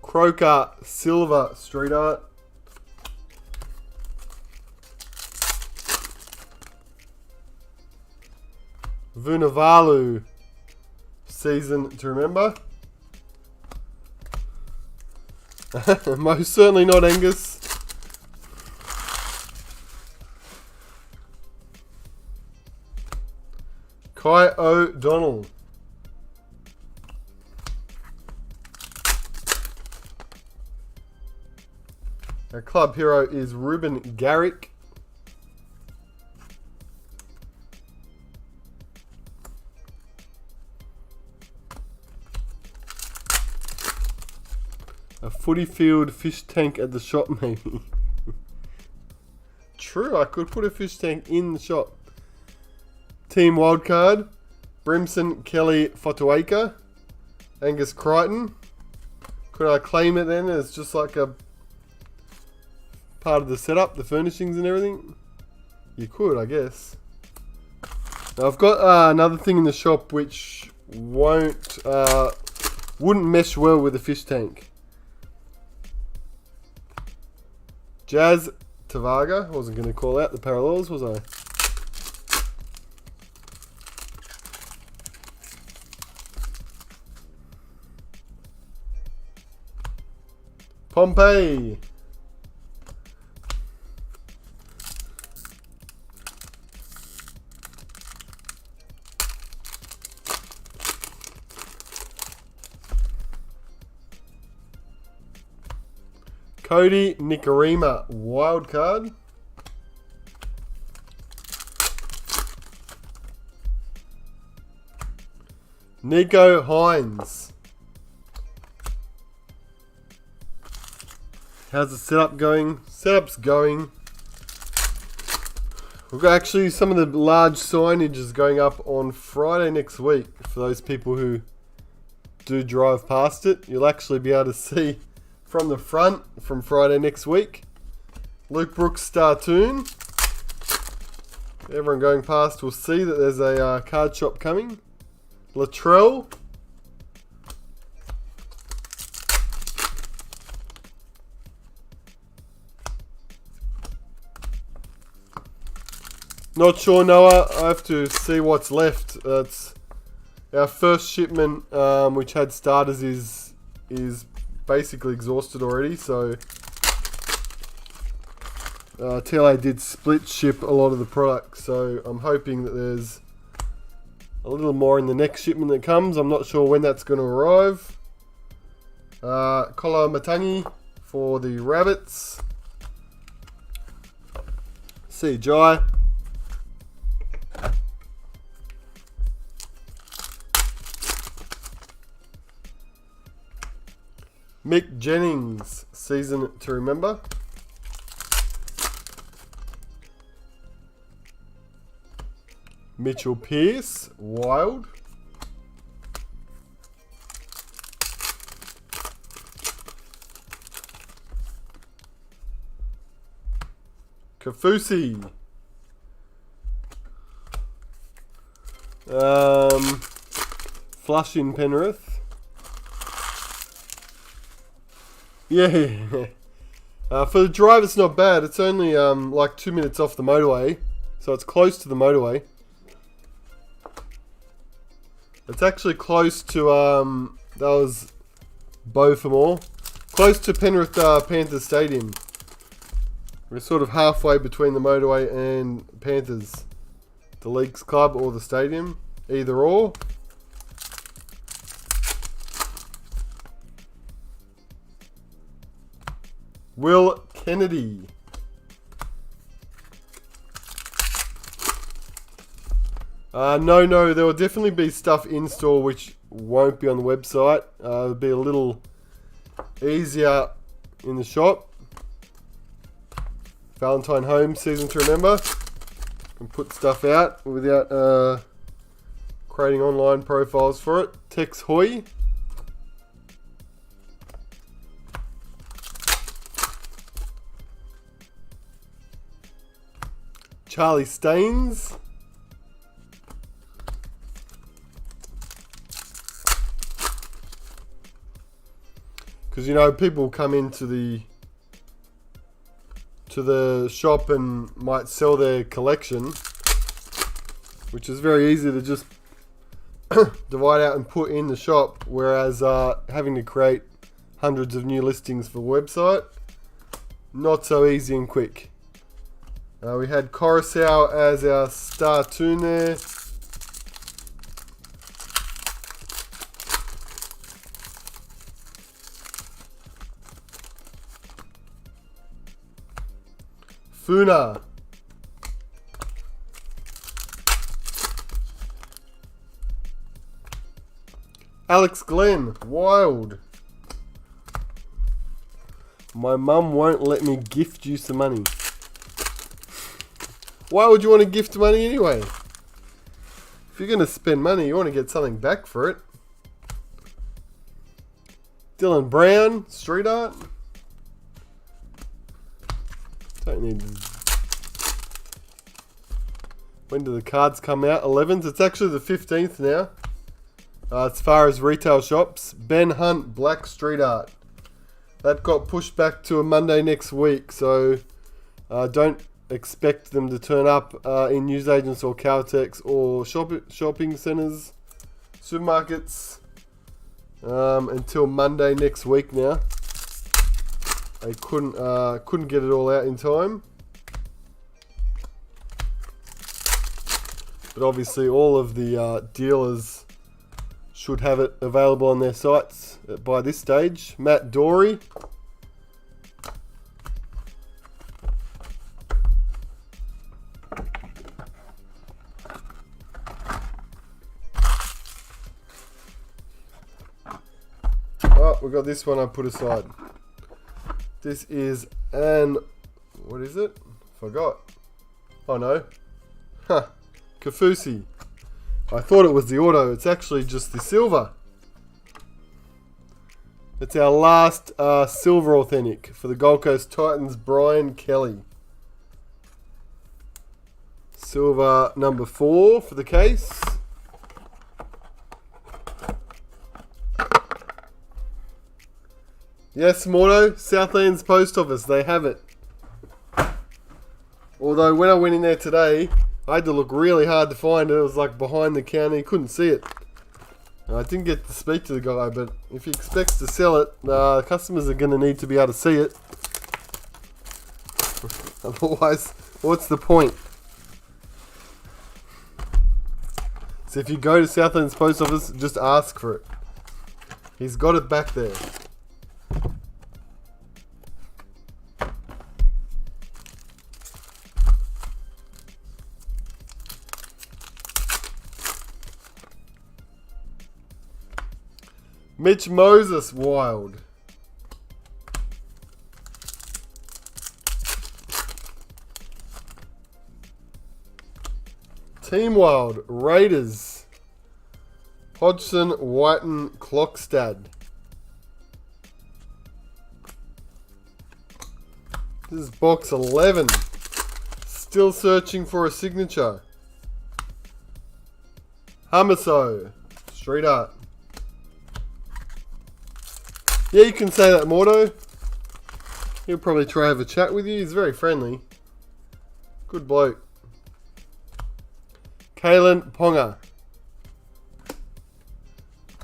Croker Silver Street Art. Vunivalu season to remember. Most certainly not Angus. Kai O'Donnell. Our club hero is Ruben Garrick. A footy field fish tank at the shop, maybe. True, I could put a fish tank in the shop. Team wildcard. Brimson Kelly Fotuaika. Angus Crichton. Could I claim it then as just like a part of the setup, the furnishings and everything? You could, I guess. Now I've got another thing in the shop which won't Wouldn't mesh well with a fish tank. Jazz Tavaga. I wasn't going to call out the parallels, was I? Pompey. Cody Nikarima, wild card. Nico Hines. How's the setup going? Setup's going. We've got actually some of the large signages going up on Friday next week. For those people who do drive past it, you'll actually be able to see from the front from Friday next week. Luke Brooks Startoon. Everyone going past will see that there's a card shop coming. Latrell. Not sure, Noah. I have to see what's left. It's our first shipment, which had starters, is basically exhausted already. So TLA did split ship a lot of the product. So I'm hoping that there's a little more in the next shipment that comes. I'm not sure when that's going to arrive. Kola Matangi for the Rabbits. See Jai. Mick Jennings, season to remember. Mitchell Pearce, wild. Kafusi. Flushing Penrith. Yeah. For the drive, it's not bad. It's only like 2 minutes off the motorway, so it's close to the motorway. It's actually close to that was Beaufort, close to Penrith Panthers Stadium. We're sort of halfway between the motorway and Panthers, the Leagues Club or the stadium, either or. Will Kennedy. No, there will definitely be stuff in store which won't be on the website. It'll be a little easier in the shop. Valentine home season to remember. Can put stuff out without creating online profiles for it. Tex Hoy. Charlie Staines. Because, you know, people come into the shop and might sell their collection, which is very easy to just divide out and put in the shop, whereas having to create hundreds of new listings for the website, not so easy and quick. We had Coruscant as our star tune there. Funa. Alex Glenn, wild. My mum won't let me gift you some money. Why would you want to gift money anyway? If you're going to spend money, you want to get something back for it. Dylan Brown, street art. Don't need. When do the cards come out? 11th. It's actually the 15th now. As far as retail shops, Ben Hunt Black Street Art. That got pushed back to a Monday next week, so don't expect them to turn up in newsagents or Caltex or shopping centres, supermarkets until Monday next week now. They couldn't get it all out in time. But obviously all of the dealers should have it available on their sites by this stage. Matt Dory. Oh, we got this one I put aside. This is what is it? Forgot. Oh no. Huh. Kafusi. I thought it was the auto. It's actually just the silver. It's our last silver authentic for the Gold Coast Titans, Brian Kelly. Silver number 4 for the case. Yes, Morto, Southlands Post Office, they have it. Although when I went in there today, I had to look really hard to find it. It was like behind the counter, you couldn't see it. I didn't get to speak to the guy, but if he expects to sell it, customers are going to need to be able to see it. Otherwise, what's the point? So if you go to Southlands Post Office, just ask for it. He's got it back there. Mitch Moses, wild. Team Wild, Raiders. Hodgson, Whiten, Clockstad. This is box 11. Still searching for a signature. Hamaso, Street Art. Yeah, you can say that, Morto. He'll probably try to have a chat with you. He's very friendly. Good bloke. Kalen Ponga.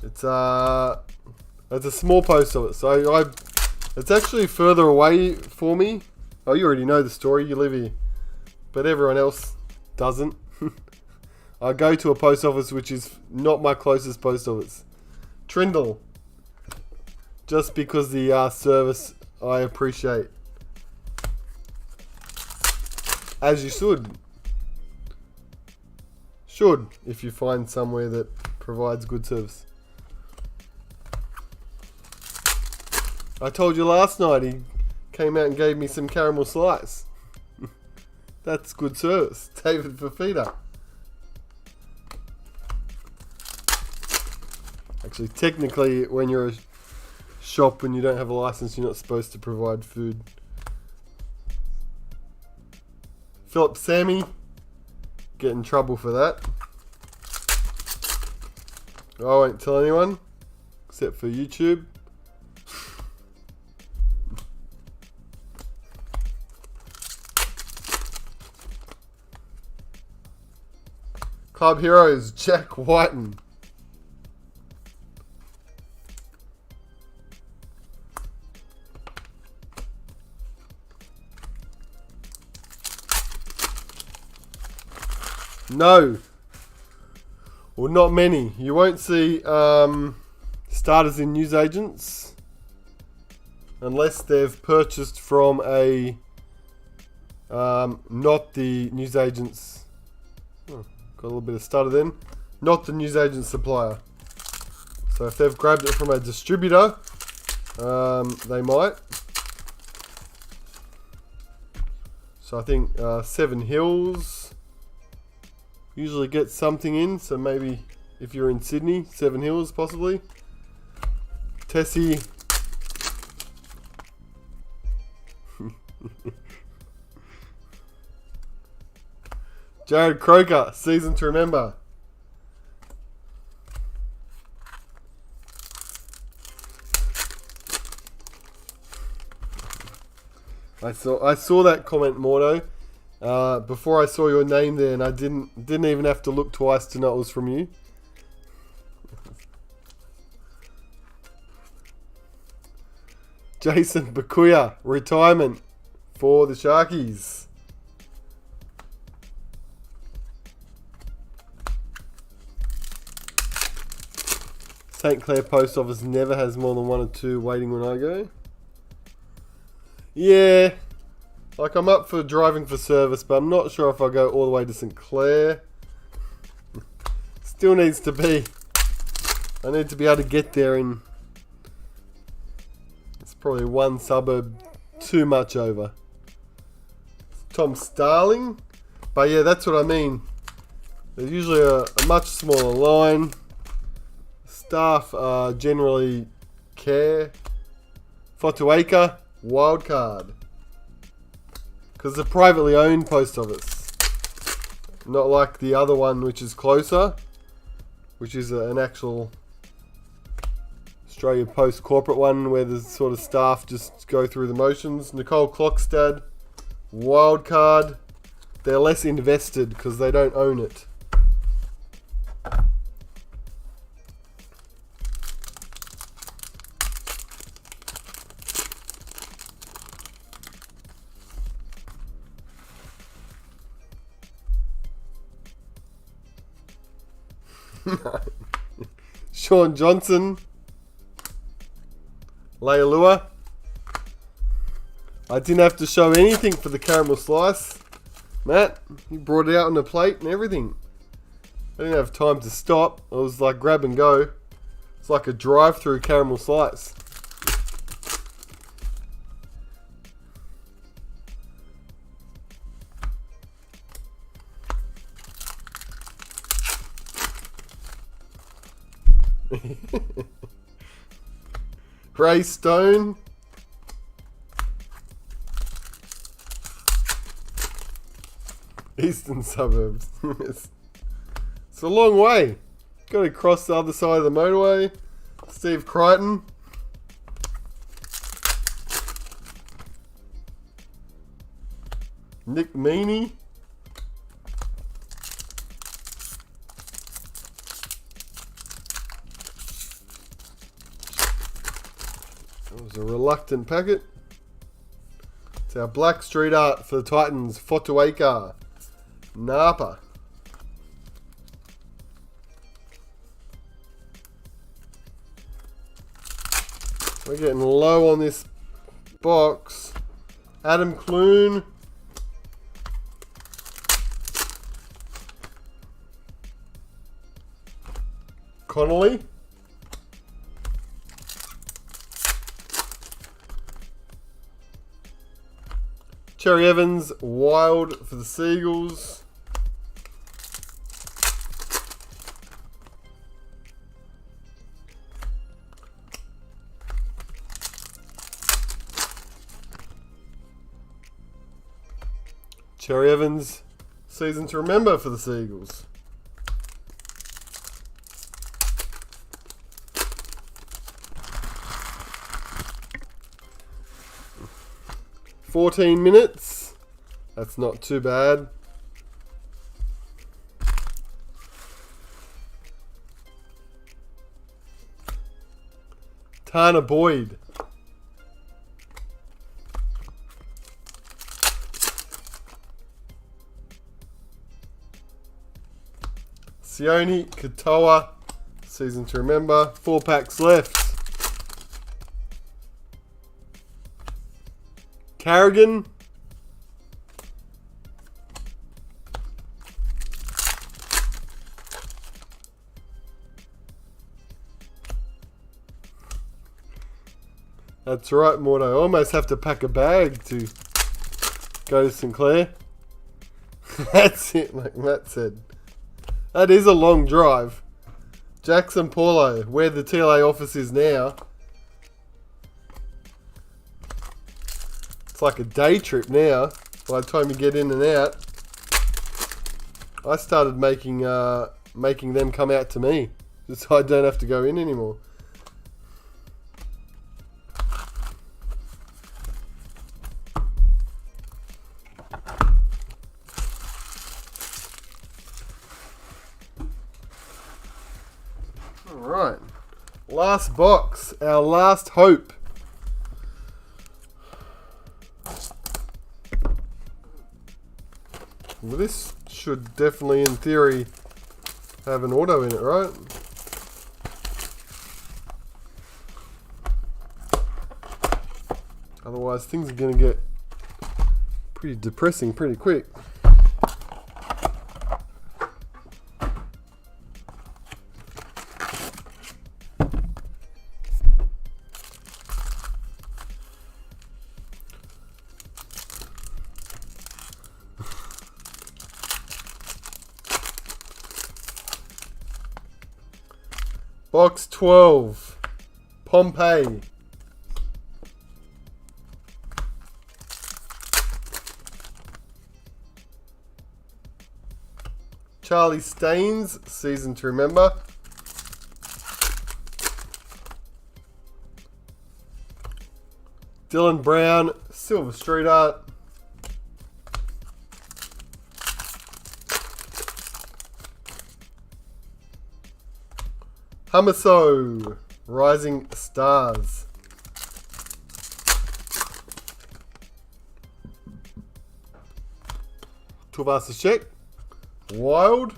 It's a small post of it, so it's actually further away for me. Oh, you already know the story. You live here, but everyone else doesn't. I go to a post office which is not my closest post office, Trindle. Just because the service I appreciate. As you should. Should, if you find somewhere that provides good service. I told you last night he came out and gave me some caramel slice. That's good service. David Fafita. Actually, technically, when you're a shop, when you don't have a license, you're not supposed to provide food. Philip Sammy, get in trouble for that. I won't tell anyone, except for YouTube. Club Heroes, Jack Whiten. No. Well, not many. You won't see starters in newsagents unless they've purchased from a not the newsagents. Oh, got a little bit of stutter then. Not the newsagent supplier. So if they've grabbed it from a distributor, they might. So I think Seven Hills usually get something in, so maybe if you're in Sydney, Seven Hills possibly. Tessie. Jared Croker, Season to Remember. I saw that comment, Mordo. Before I saw your name there, and I didn't even have to look twice to know it was from you. Jason Bakuya, retirement for the Sharkies. St. Clair Post Office never has more than 1 or 2 waiting when I go. Yeah, like I'm up for driving for service, but I'm not sure if I'll go all the way to St. Clair. Still needs to be. I need to be able to get there in... It's probably 1 suburb too much over. Tom Starling. But yeah, that's what I mean. There's usually a much smaller line. Staff generally care. Fotuaika, wildcard. Because it's a privately owned post office. Not like the other one, which is closer. Which is an actual Australia Post corporate one where the sort of staff just go through the motions. Nicole Klokstad, wildcard. They're less invested because they don't own it. Sean Johnson, Leilua. I didn't have to show anything for the caramel slice. Matt, you brought it out on the plate and everything. I didn't have time to stop. I was like grab and go. It's like a drive-through caramel slice. Ray Stone. Eastern suburbs. It's a long way. Got to cross the other side of the motorway. Steve Crichton. Nick Meaney. That was a reluctant packet. It's our Black Street Art for the Titans. Fotuaika. Napa. We're getting low on this box. Adam Clune. Connolly. Cherry Evans, wild for the Seagulls. Cherry Evans, season to remember for the Seagulls. $14 minutes. That's not too bad. Tana Boyd. Sione Katoa, season to remember. 4 packs left. Carrigan. That's right, Mordo. I almost have to pack a bag to go to St. Clair. That's it, like Matt said. That is a long drive. Jackson Paulo, where the TLA office is now. It's like a day trip now. By the time you get in and out. I started making them come out to me, just so I don't have to go in anymore. Alright. Last box. Our last hope. Well, this should definitely, in theory, have an auto in it, right? Otherwise, things are going to get pretty depressing pretty quick. Box 12, Pompey. Charlie Staines, season to remember. Dylan Brown, Silver Street Art. Hamaso, Rising Stars. Tuvasashek, Wild.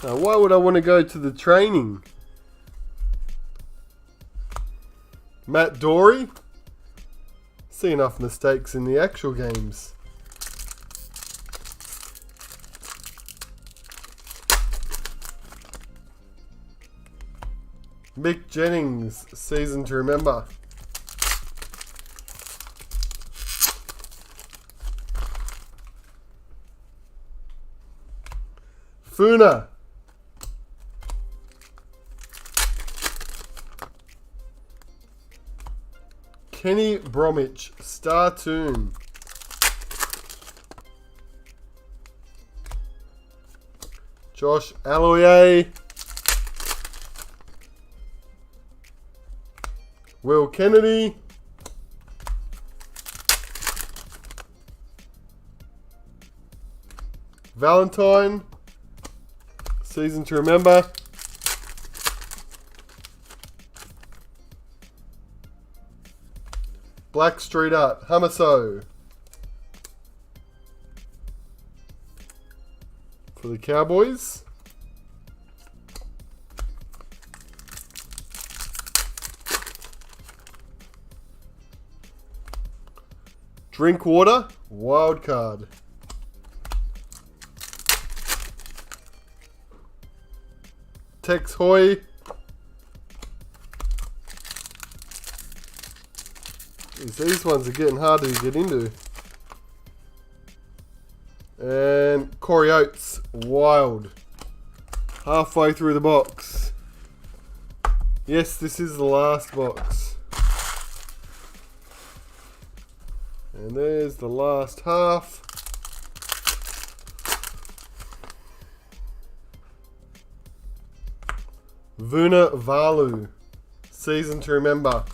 Now, why would I want to go to the training? Matt Dory. See enough mistakes in the actual games. Mick Jennings, season to remember. Funa. Kenny Bromwich, Star Toon. Josh Alloye. Will Kennedy. Valentine, season to remember. Black Street Art, Hamaso. For the Cowboys. Drinkwater, wild card. Tex Hoy. These ones are getting harder to get into. And Corey Oates, wild. Halfway through the box. Yes, this is the last box. And there's the last half. Vuna Valu, season to remember.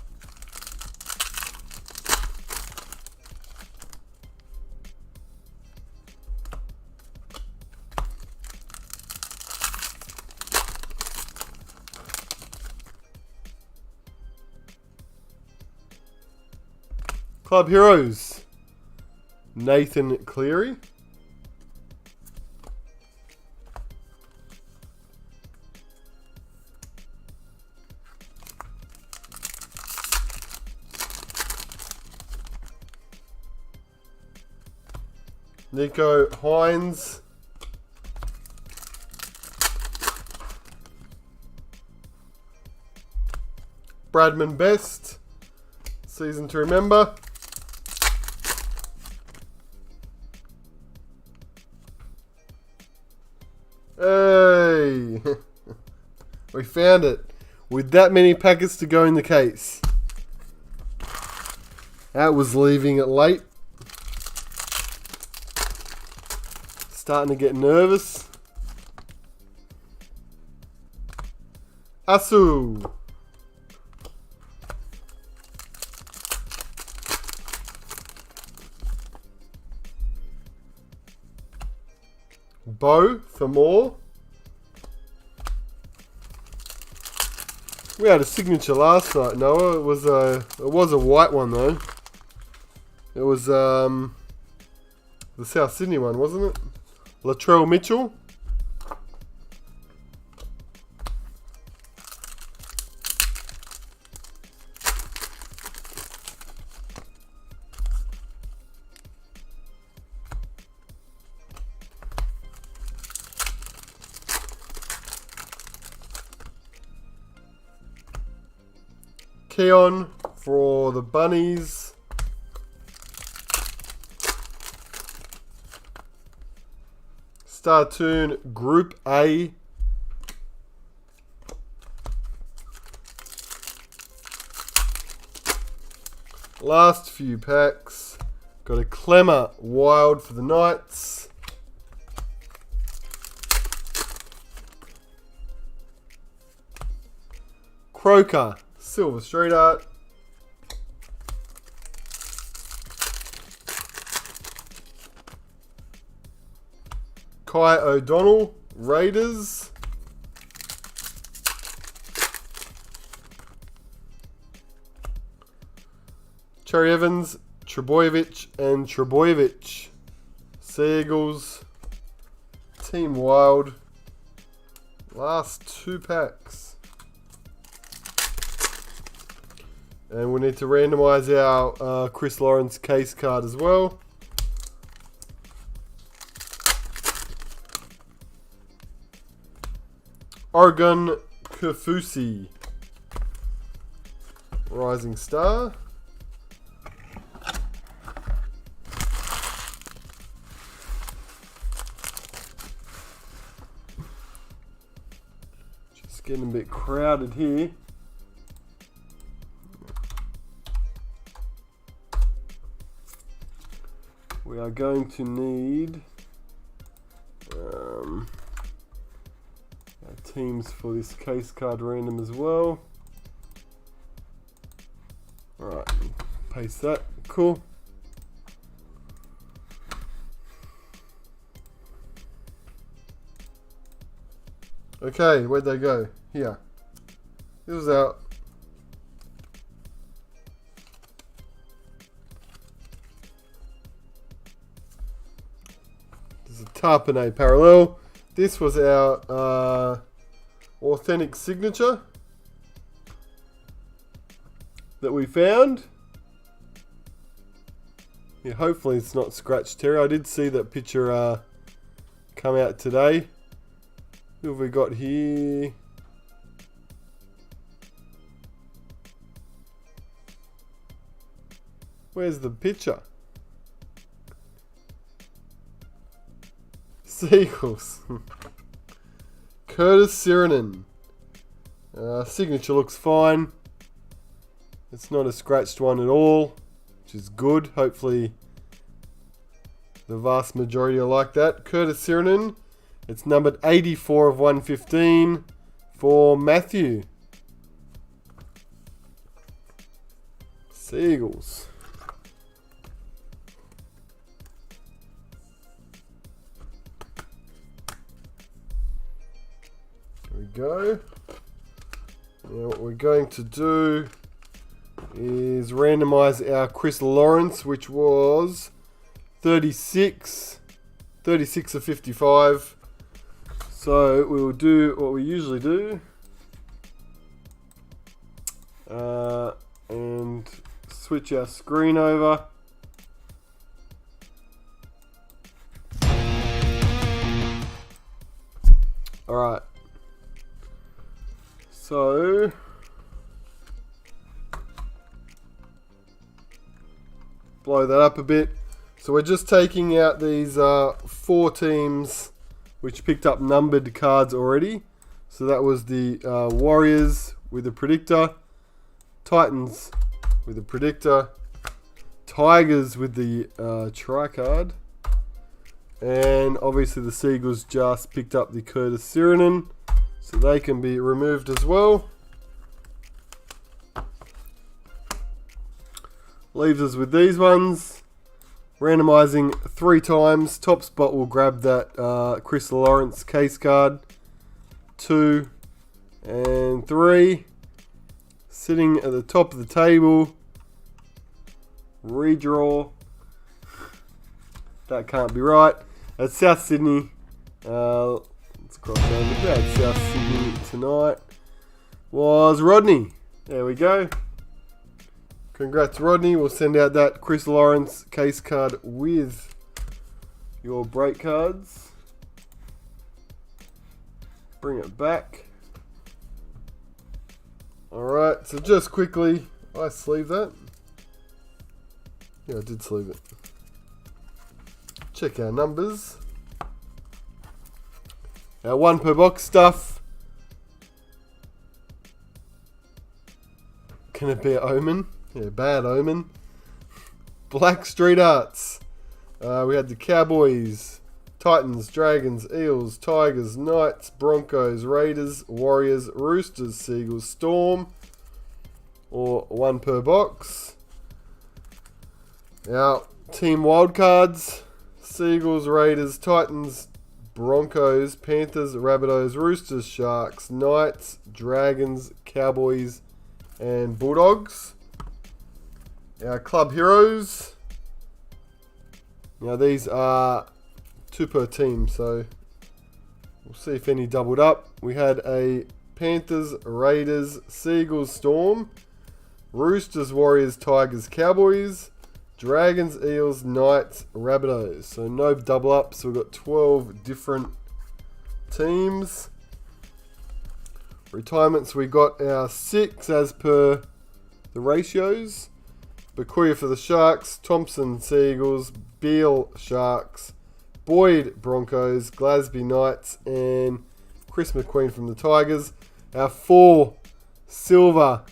Club Heroes, Nathan Cleary. Nico Hines. Bradman Best, season to remember. Hey! We found it. With that many packets to go in the case. That was leaving it late. Starting to get nervous. Asu. Bo for more. We had a signature last night, Noah. It was a white one though. It was the South Sydney one, wasn't it? Latrell Mitchell. Keon for the Bunnies. Startoon Group A. Last few packs. Got a Clemmer Wild for the Knights. Croker Silver Street Art. Kai O'Donnell, Raiders. Cherry Evans, Trebojevic and Trebojevic. Seagulls. Team Wild. Last two packs. And we need to randomise our Chris Lawrence case card as well. Oregon Kafusi. Rising Star. Just getting a bit crowded here. We are going to need our teams for this case card random as well. Alright, paste that. Cool. Okay, where'd they go? Here. This was out. This is a Tarpanay parallel. This was our authentic signature that we found. Yeah, hopefully it's not scratched, Terry. I did see that picture come out today. Who have we got here? Where's the picture? Seagulls. Curtis Sirenen. Signature looks fine. It's not a scratched one at all, which is good. Hopefully the vast majority are like that. Curtis Sirenen. It's numbered 84 of 115 for Matthew. Seagulls. There we go. Now what we're going to do is randomize our Chris Lawrence, which was 36 of 55. So we will do what we usually do and switch our screen over. Alright, so blow that up a bit. So we're just taking out these 4 teams which picked up numbered cards already. So that was the Warriors with a predictor, Titans with a predictor, Tigers with the tri-card, And obviously the Seagulls just picked up the Curtis Sirinen, so they can be removed as well. Leaves us with these ones. Randomizing 3 times. Top spot will grab that Chris Lawrence case card. 2 and 3. Sitting at the top of the table. Redraw. That can't be right. At South Sydney. Let's cross over that. South Sydney tonight was Rodney. There we go. Congrats, Rodney. We'll send out that Chris Lawrence case card with your break cards. Bring it back. Alright, so just quickly, I sleeve that. Yeah, I did sleeve it. Check our numbers. Our 1 per box stuff. Can it be an omen? Yeah, bad omen. Black Street Arts. We had the Cowboys, Titans, Dragons, Eels, Tigers, Knights, Broncos, Raiders, Warriors, Roosters, Seagulls, Storm. Or 1 per box. Our team wildcards. Seagulls, Raiders, Titans, Broncos, Panthers, Rabbitohs, Roosters, Sharks, Knights, Dragons, Cowboys, and Bulldogs. Our club heroes. Now these are 2 per team, so we'll see if any doubled up. We had a Panthers, Raiders, Seagulls, Storm, Roosters, Warriors, Tigers, Cowboys, Dragons, Eels, Knights, Rabbitohs. So no double up, so we've got 12 different teams. Retirements, we got our 6 as per the ratios. Bakuya for the Sharks, Thompson Seagulls, Beale Sharks, Boyd Broncos, Glasby Knights, and Chris McQueen from the Tigers. Our 4 silver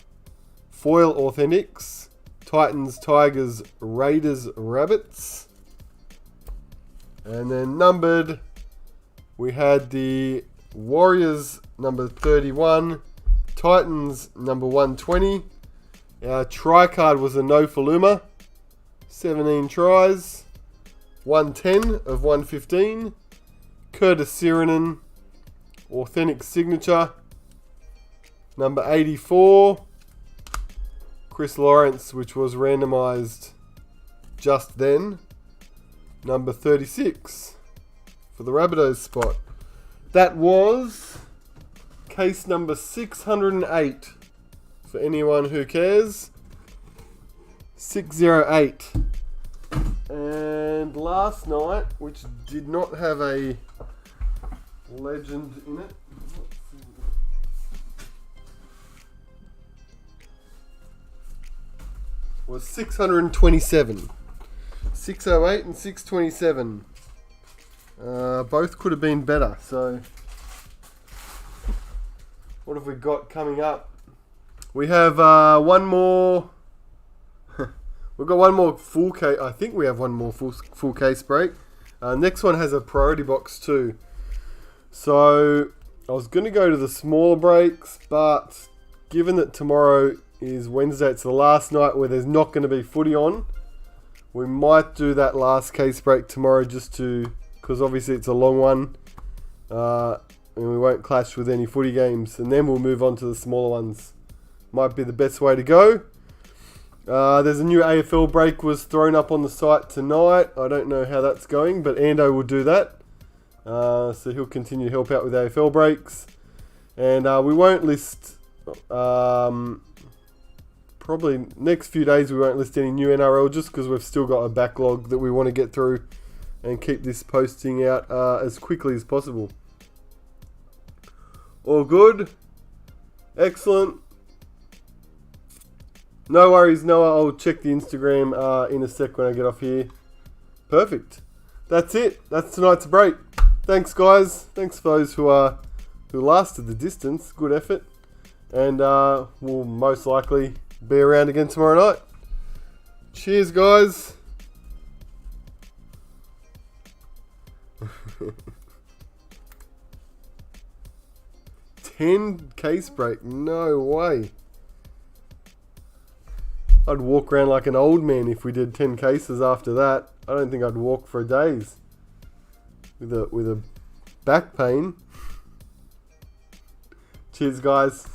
foil authentics. Titans, Tigers, Raiders, Rabbits. And then numbered, we had the Warriors number 31, Titans number 120. Our try card was a No Faluma, 17 tries, 110 of 115. Curtis Sirinen, authentic signature, number 84. Chris Lawrence, which was randomized just then, number 36 for the Rabbitohs spot. That was case number 608 for anyone who cares. 608. And last night, which did not have a legend in it, was 627. 608 and 627. Both could have been better. So, what have we got coming up? We have one more. We've got one more full case. I think we have one more full case break. Next one has a priority box too. So I was going to go to the smaller breaks, but given that tomorrow is Wednesday, it's the last night where there's not going to be footy on. We might do that last case break tomorrow just to, because obviously it's a long one, and we won't clash with any footy games, and then we'll move on to the smaller ones. Might be the best way to go. There's a new AFL break was thrown up on the site tonight. I don't know how that's going, but Ando will do that. So he'll continue to help out with AFL breaks. And we won't list, probably next few days we won't list any new NRL just because we've still got a backlog that we want to get through and keep this posting out as quickly as possible. All good. Excellent. No worries, Noah. I'll check the Instagram in a sec when I get off here. Perfect. That's it. That's tonight's break. Thanks, guys. Thanks for those who lasted the distance. Good effort. And we'll most likely be around again tomorrow night. Cheers, guys. $10 case break, no way. I'd walk around like an old man if we did 10 cases after that. I don't think I'd walk for days with a back pain. Cheers, guys.